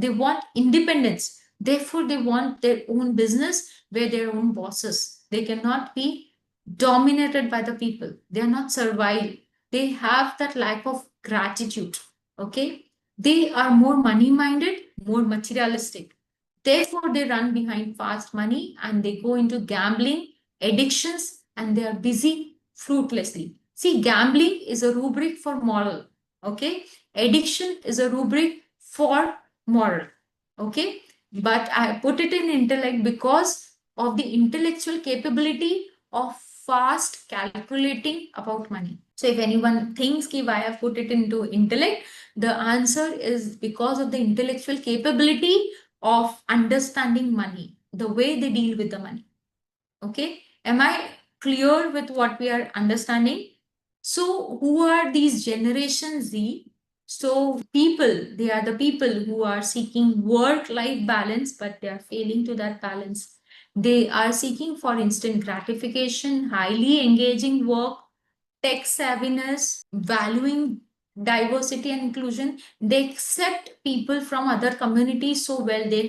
want independence. Therefore, they want their own business where their own bosses. They cannot be dominated by the people. They are not servile. They have that lack of gratitude. Okay, they are more money minded, more materialistic. Therefore, they run behind fast money and they go into gambling, addictions, and they are busy fruitlessly. See, gambling is a rubric for moral. Okay, addiction is a rubric for moral. Okay, but I put it in intellect because of the intellectual capability of fast calculating about money. So if anyone thinks ki why I've put it into intellect, the answer is because of the intellectual capability of understanding money, the way they deal with the money. Okay, am I clear with what we are understanding? So who are these Generation Z? So people, they are the people who are seeking work-life balance, but they are failing to that balance. They are seeking for instant gratification, highly engaging work, tech savviness, valuing diversity and inclusion. They accept people from other communities so well. They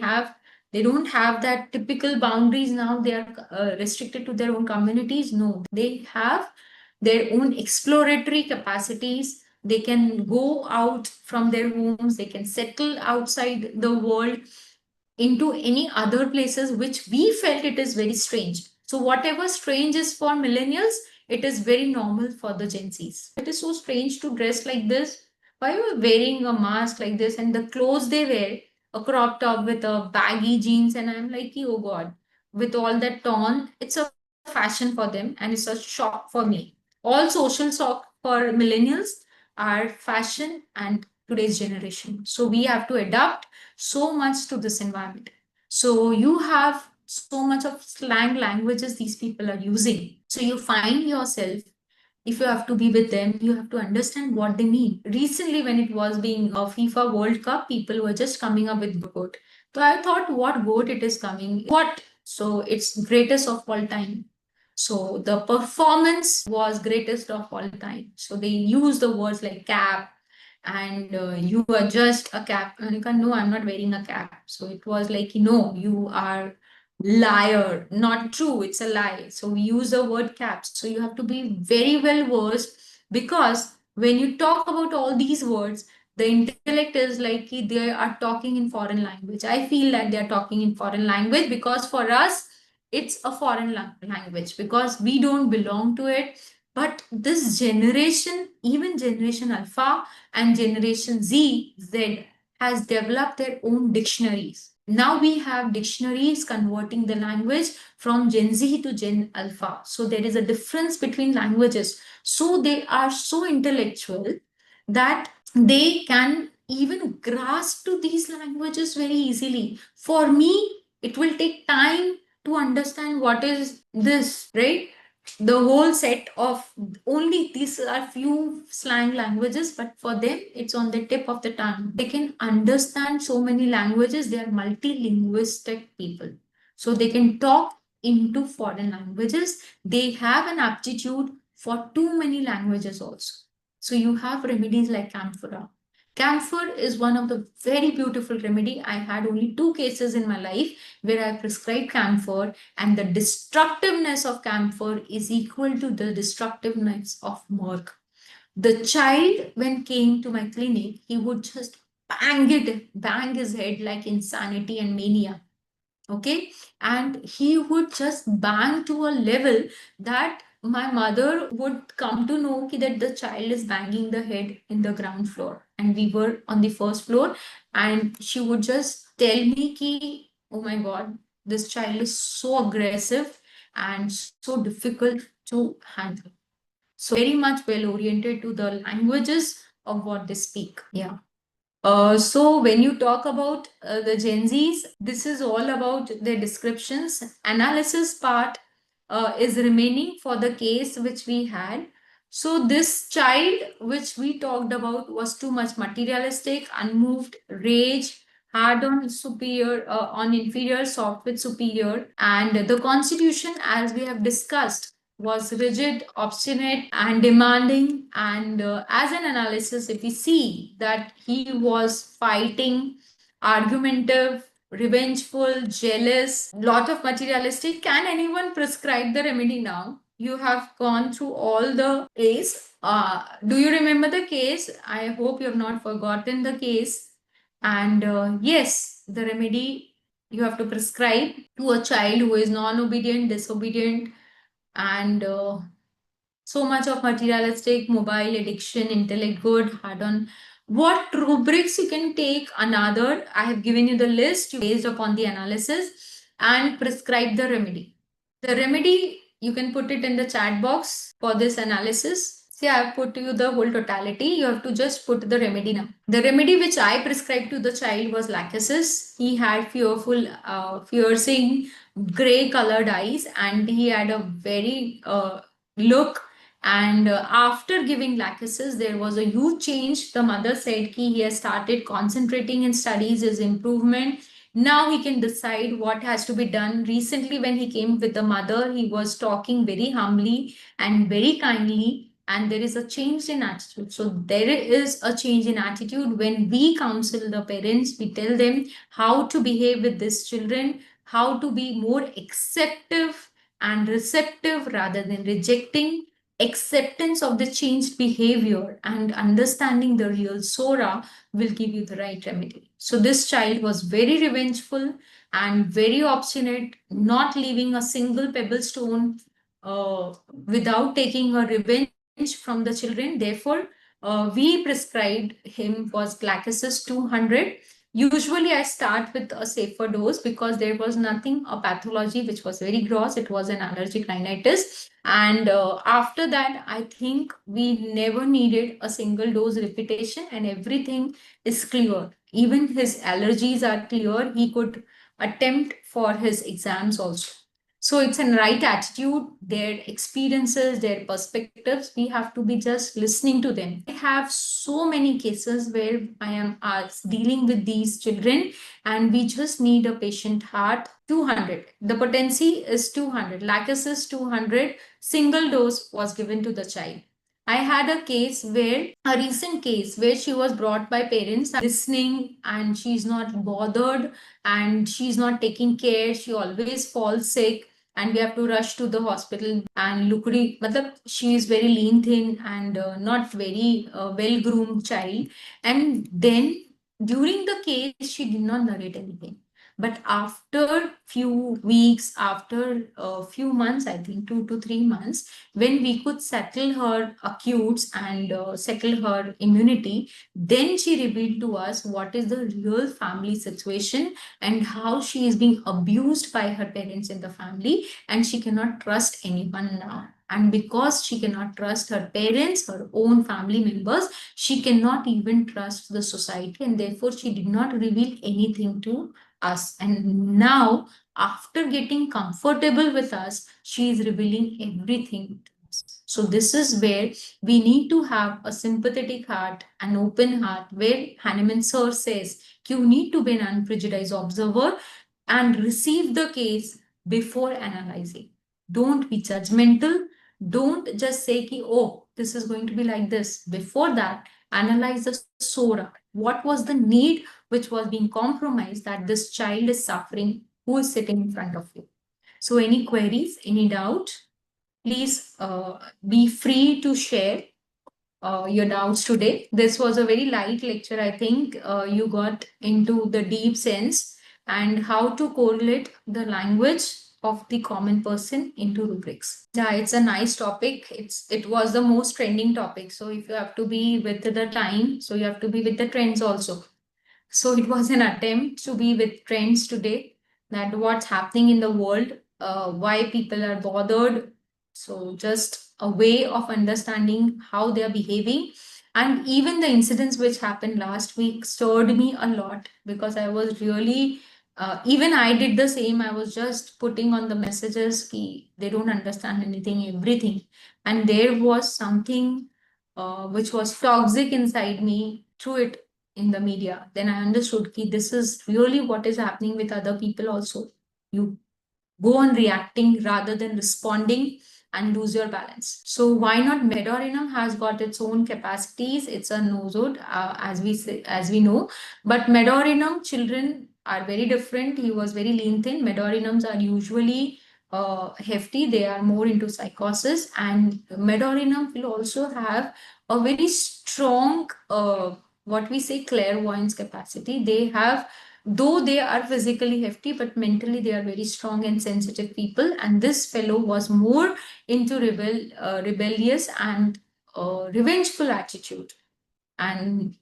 don't have that typical boundaries now. They are restricted to their own communities. No, they have their own exploratory capacities. They can go out from their homes. They can settle outside the world into any other places, which we felt it is very strange. So whatever strange is for millennials, it is very normal for the Gen Zs. It is so strange to dress like this. Why are you wearing a mask like this? And the clothes they wear, a crop top with a baggy jeans, and I'm like, oh God, with all that torn, it's a fashion for them, and it's a shock for me. All social shock for millennials are fashion and today's generation. So we have to adapt so much to this environment. So you have so much of slang languages these people are using. So you find yourself, if you have to be with them, you have to understand what they mean. Recently, when it was being a FIFA World Cup, people were just coming up with goat. So I thought, what goat it is coming? What? So it's greatest of all time. So the performance was greatest of all time. So they use the words like cap, and you are just a cap. And you can, no, I'm not wearing a cap. So it was like, no, you are liar, not true, it's a lie. So we use the word caps. So you have to be very well versed, because when you talk about all these words, the intellect is like they are talking in foreign language. I feel that they are talking in foreign language because for us, it's a foreign language because we don't belong to it. But this generation, even Generation Alpha and Generation Z, has developed their own dictionaries. Now we have dictionaries converting the language from Gen Z to Gen Alpha. So there is a difference between languages. So they are so intellectual that they can even grasp to these languages very easily. For me, it will take time to understand what is this, right? The whole set of only these are few slang languages, but for them it's on the tip of the tongue. They can understand so many languages. They are multilinguistic people, so they can talk into foreign languages. They have an aptitude for too many languages also. So you have remedies like camphora. Camphor is one of the very beautiful remedy. I had only 2 cases in my life where I prescribed camphor, and the destructiveness of camphor is equal to the destructiveness of murk. The child, when came to my clinic, he would just bang his head like insanity and mania. Okay, and he would just bang to a level that my mother would come to know that the child is banging the head in the ground floor, and we were on the first floor, and she would just tell me ki, oh my god, this child is so aggressive and so difficult to handle. So very much well oriented to the languages of what they speak. Yeah. So when you talk about the Gen Zs, this is all about their descriptions. Analysis part is remaining for the case which we had. So this child which we talked about was too much materialistic, unmoved, rage, hard on superior, on inferior, soft with superior, and the constitution, as we have discussed, was rigid, obstinate, and demanding. And as an analysis, if we see that he was fighting, argumentative, revengeful, jealous, lot of materialistic, can anyone prescribe the remedy now? You have gone through all the case. Do you remember the case? I hope you have not forgotten the case. And yes, the remedy you have to prescribe to a child who is non-obedient, disobedient, and so much of materialistic, mobile addiction, intellect good, hard on. What rubrics you can take? Another, I have given you the list based upon the analysis and prescribe the remedy. The remedy, you can put it in the chat box for this analysis. See, I have put you the whole totality. You have to just put the remedy now. The remedy which I prescribed to the child was lachesis. He had piercing, gray colored eyes, and he had a very look. And after giving lachesis, there was a huge change. The mother said he has started concentrating in studies, his improvement. Now he can decide what has to be done. Recently, when he came with the mother, he was talking very humbly and very kindly, and there is a change in attitude. So there is a change in attitude when we counsel the parents. We tell them how to behave with these children, how to be more acceptive and receptive rather than rejecting. Acceptance of the changed behavior and understanding the real Psora will give you the right remedy. So this child was very revengeful and very obstinate, not leaving a single pebble stone without taking a revenge from the children. Therefore, we prescribed him was Glaxus 200. Usually, I start with a safer dose because there was nothing, a pathology which was very gross. It was an allergic rhinitis. And after that, I think we never needed a single dose repetition, and everything is clear. Even his allergies are clear. He could attempt for his exams also. So it's a right attitude, their experiences, their perspectives. We have to be just listening to them. I have so many cases where I am dealing with these children, and we just need a patient heart. 200. The potency is 200. Lacus is 200. Single dose was given to the child. I had a case where, a recent case where she was brought by parents listening, and she's not bothered and she's not taking care. She always falls sick, and we have to rush to the hospital. And lukri, matlab, she is very lean, thin, and not very well groomed child. And then during the case, she did not narrate anything. But after few weeks, after a few months, I think 2 to 3 months, when we could settle her acutes and settle her immunity, then she revealed to us what is the real family situation and how she is being abused by her parents in the family, and she cannot trust anyone now. And because she cannot trust her parents, her own family members, she cannot even trust the society, and therefore she did not reveal anything to us. And now, after getting comfortable with us, she is revealing everything to us. So, this is where we need to have a sympathetic heart, an open heart, where Hahnemann Sir says you need to be an unprejudiced observer and receive the case before analyzing. Don't be judgmental. Don't just say, ki, oh, this is going to be like this. Before that, analyze the Sora. What was the need which was being compromised that this child is suffering who is sitting in front of you? So, any queries, any doubt, please be free to share your doubts today. This was a very light lecture. I think you got into the deep sense and how to correlate the language of the common person into rubrics. Yeah, it's a nice topic. It was the most trending topic. So if you have to be with the time, so you have to be with the trends also. So it was an attempt to be with trends today, that what's happening in the world, why people are bothered. So just a way of understanding how they are behaving. And even the incidents which happened last week stirred me a lot, because I was really, even I did the same. I was just putting on the messages, ki they don't understand anything, everything. And there was something which was toxic inside me through it in the media. Then I understood that this is really what is happening with other people also. You go on reacting rather than responding and lose your balance. So why not? Medorinum has got its own capacities. It's a nosode, as we say, as we know. But Medorinum children are very different. He was very lean thin. Medorinums are usually hefty. They are more into psychosis, and Medorinum will also have a very strong what we say clairvoyance capacity. They have, though they are physically hefty, but mentally they are very strong and sensitive people. And this fellow was more into rebellious and revengeful attitude, and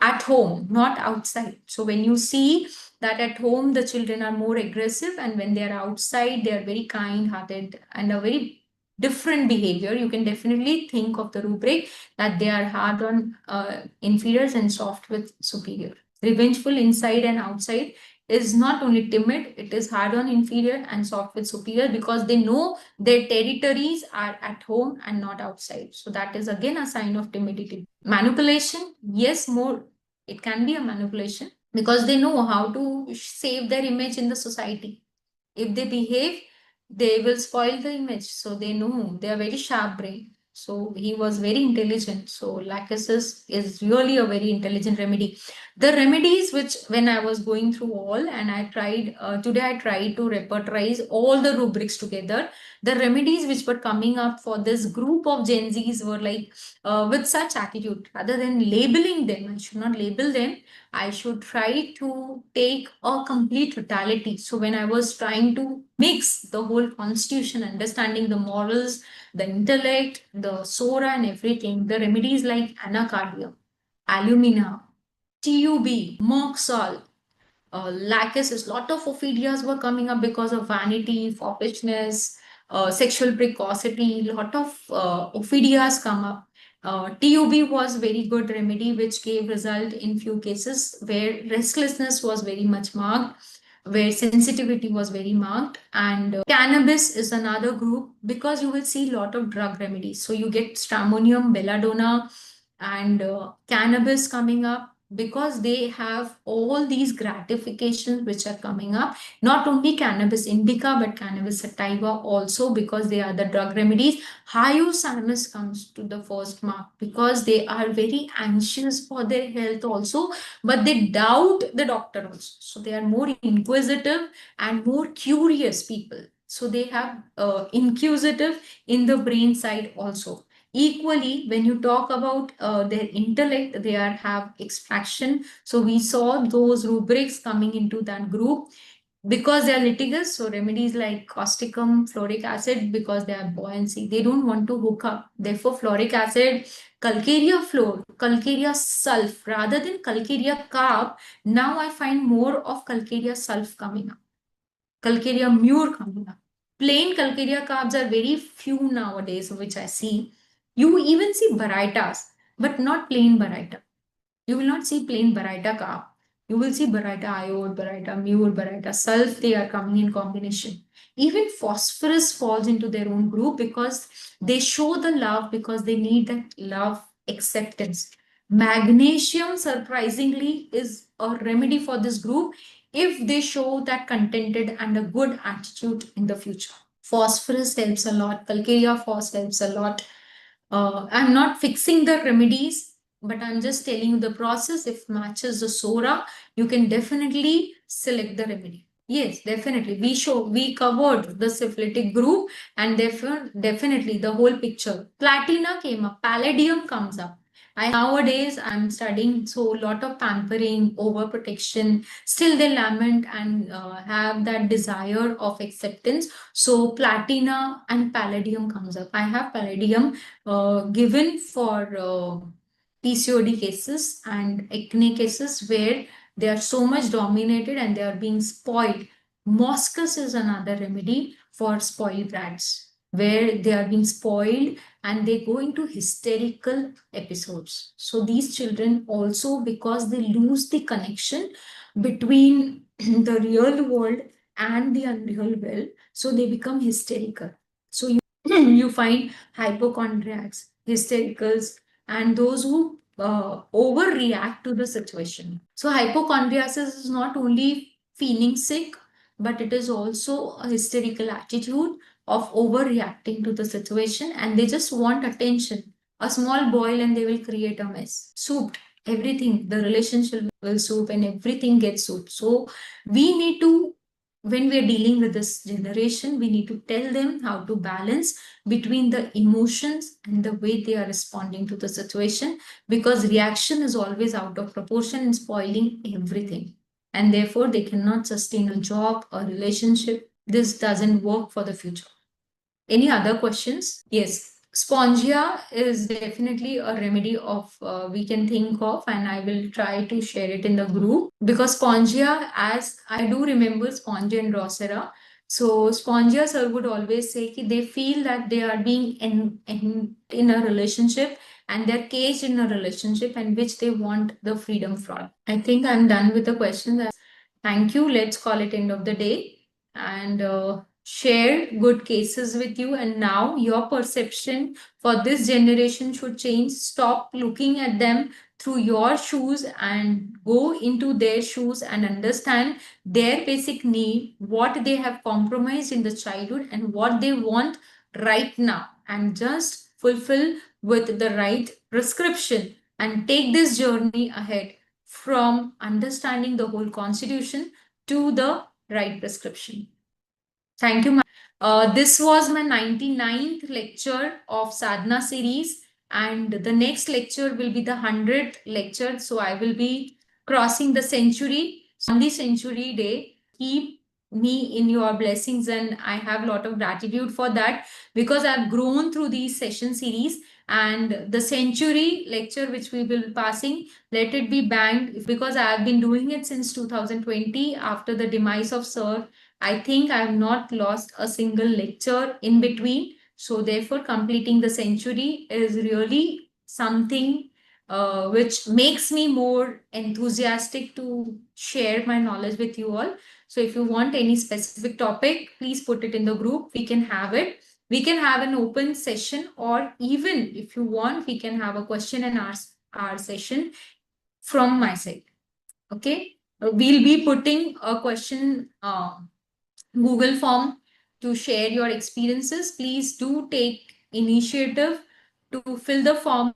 at home, not outside. So when you see that at home the children are more aggressive, and when they are outside they are very kind hearted and a very different behavior, you can definitely think of the rubric that they are hard on inferiors and soft with superior. Revengeful inside and outside is not only timid, it is hard on inferior and soft with superior, because they know their territories are at home and not outside. So that is again a sign of timidity. Manipulation, yes, more, it can be a manipulation, because they know how to save their image in the society. If they behave, they will spoil the image. So they know, they are very sharp brain. So he was very intelligent. So lachesis is really a very intelligent remedy. The remedies which, when I was going through all, and I tried, today I tried to repertorize all the rubrics together. The remedies which were coming up for this group of Gen Zs were like, with such attitude, rather than labeling them, I should not label them, I should try to take a complete totality. So when I was trying to mix the whole constitution, understanding the morals, the intellect, the sora and everything, the remedies like anacardium, alumina, TUB, Moxol, lachesis, lot of ophidias were coming up because of vanity, foppishness, sexual precocity, lot of ophidias come up. TUB was very good remedy which gave result in few cases where restlessness was very much marked, where sensitivity was very marked. And cannabis is another group, because you will see lot of drug remedies. So you get stramonium, belladonna, and cannabis coming up, because they have all these gratifications which are coming up. Not only cannabis indica, but cannabis sativa also, because they are the drug remedies. Hyoscyamus comes to the first mark, because they are very anxious for their health also, but they doubt the doctor also. So they are more inquisitive and more curious people. So they have inquisitive in the brain side also. Equally, when you talk about their intellect, they have extraction. So we saw those rubrics coming into that group because they are litigious. So remedies like causticum, fluoric acid, because they are buoyancy, they don't want to hook up. Therefore, fluoric acid, calcarea fluor, calcarea sulf, rather than calcarea carb. Now I find more of calcarea sulf coming up, calcarea mure coming up. Plain calcarea carbs are very few nowadays, which I see. You even see barytas, but not plain baryta. You will not see plain baryta carb. You will see baryta iode, baryta mure, baryta sulf. They are coming in combination. Even phosphorus falls into their own group because they show the love, because they need that love acceptance. Magnesium, surprisingly, is a remedy for this group if they show that contented and a good attitude in the future. Phosphorus helps a lot. Calcarea phos helps a lot. I'm not fixing the remedies, but I'm just telling you the process. If matches the Psora, you can definitely select the remedy. Yes, definitely. We covered the syphilitic group, and therefore definitely the whole picture. Platina came up, palladium comes up. Nowadays I'm studying, so a lot of pampering, overprotection. Still they lament and have that desire of acceptance. So platina and palladium comes up. I have palladium given for PCOD cases and acne cases where they are so much dominated and they are being spoiled. Moscus is another remedy for spoiled brats, where they are being spoiled and they go into hysterical episodes. So these children also, because they lose the connection between the real world and the unreal world, so they become hysterical. So you find hypochondriacs, hystericals, and those who overreact to the situation. So hypochondriasis is not only feeling sick, but it is also a hysterical attitude of overreacting to the situation, and they just want attention. A small boil and they will create a mess. Souped, everything, the relationship will soup and everything gets souped. So we need to, when we're dealing with this generation, we need to tell them how to balance between the emotions and the way they are responding to the situation, because reaction is always out of proportion and spoiling everything. And therefore, they cannot sustain a job, a relationship. This doesn't work for the future. Any other questions? Yes. Spongia is definitely a remedy of we can think of, and I will try to share it in the group, because spongia, as I do remember spongia and drosera. So spongia sir would always say that they feel that they are being in a relationship and they're caged in a relationship and which they want the freedom from. I think I'm done with the questions. Thank you. Let's call it end of the day and share good cases with you. And now your perception for this generation should change. Stop looking at them through your shoes and go into their shoes and understand their basic need, what they have compromised in the childhood and what they want right now, and just fulfill with the right prescription and take this journey ahead from understanding the whole constitution to the right prescription. Thank you. This was my 99th lecture of Sadhana series, and the next lecture will be the 100th lecture. So I will be crossing the century. So on the century day, keep me in your blessings, and I have a lot of gratitude for that, because I've grown through these session series. And the century lecture which we will be passing, let it be banged, because I have been doing it since 2020 after the demise of Sir. I think I have not lost a single lecture in between. So therefore, completing the century is really something which makes me more enthusiastic to share my knowledge with you all. So if you want any specific topic, please put it in the group. We can have it. We can have an open session, or even if you want, we can have a question and answer session from my side. Okay. We'll be putting a question Google form to share your experiences. Please do take initiative to fill the form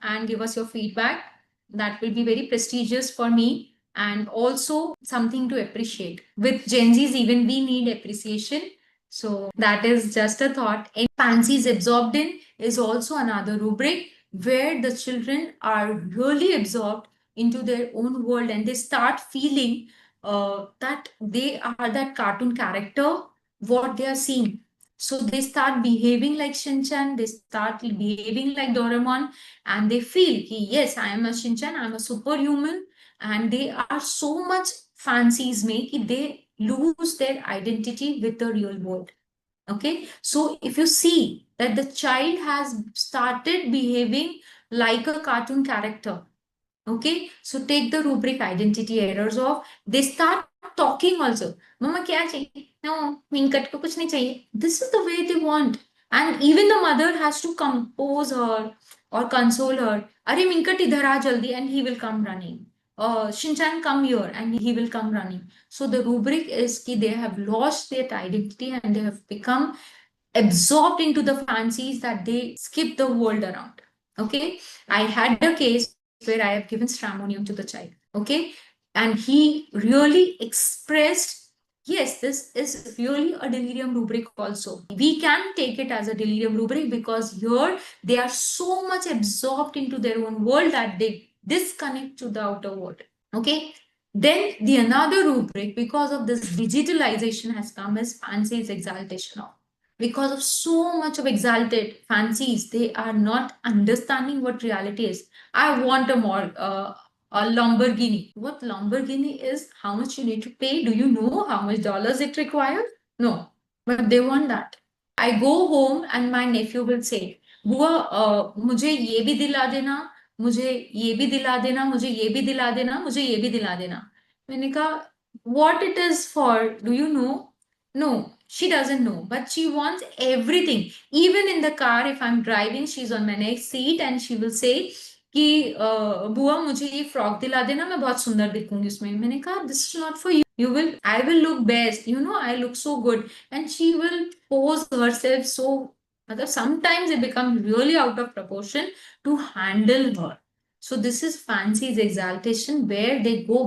and give us your feedback. That will be very prestigious for me and also something to appreciate. With Gen Zs, even we need appreciation. So that is just a thought. And fancies absorbed in is also another rubric where the children are really absorbed into their own world and they start feeling that they are that cartoon character, what they are seeing. So they start behaving like Shinchan, they start behaving like Doraemon, and they feel, yes, I am a Shinchan, I am a superhuman, and they are so much fancies make they lose their identity with the real world. Okay, so if you see that the child has started behaving like a cartoon character, okay, so take the rubric identity errors off, they start talking also. Mama kya chahiye? No, Minkat ko kuch nahi chahiye. This is the way they want. And even the mother has to compose her or console her. Are Minkat idhar aa jaldi, and he will come running. Shinchan come here and he will come running. So the rubric is ki they have lost their identity and they have become absorbed into the fancies that they skip the world around. Okay, I had a case where I have given stramonium to the child. Okay, and he really expressed, yes, this is really a delirium rubric also. We can take it as a delirium rubric because here they are so much absorbed into their own world that they disconnect to the outer world. Okay, then the another rubric because of this digitalization has come as fancies exaltation of, because of so much of exalted fancies they are not understanding what reality is. I want a Lamborghini. What Lamborghini is, how much you need to pay, do you know how much dollars it requires? No, but they want that. I go home and my nephew will say, बुआ मुझे ये भी दिला देना, मुझे ये भी दिला देना, मुझे ये भी दिला देना, मुझे ये भी दिला देना. मैंने कहा, what it is for, do you know? No, she doesn't know, but she wants everything. Even in the car, if I'm driving, she's on my next seat and she will say कि बुआ मुझे ये frock दिला देना, मैं बहुत सुंदर दिखूंगी उसमें. मैंने कहा, this is not for you. I will look best. I look so good. And she will pose herself so, sometimes it becomes really out of proportion to handle her. So this is fancy's exaltation where they go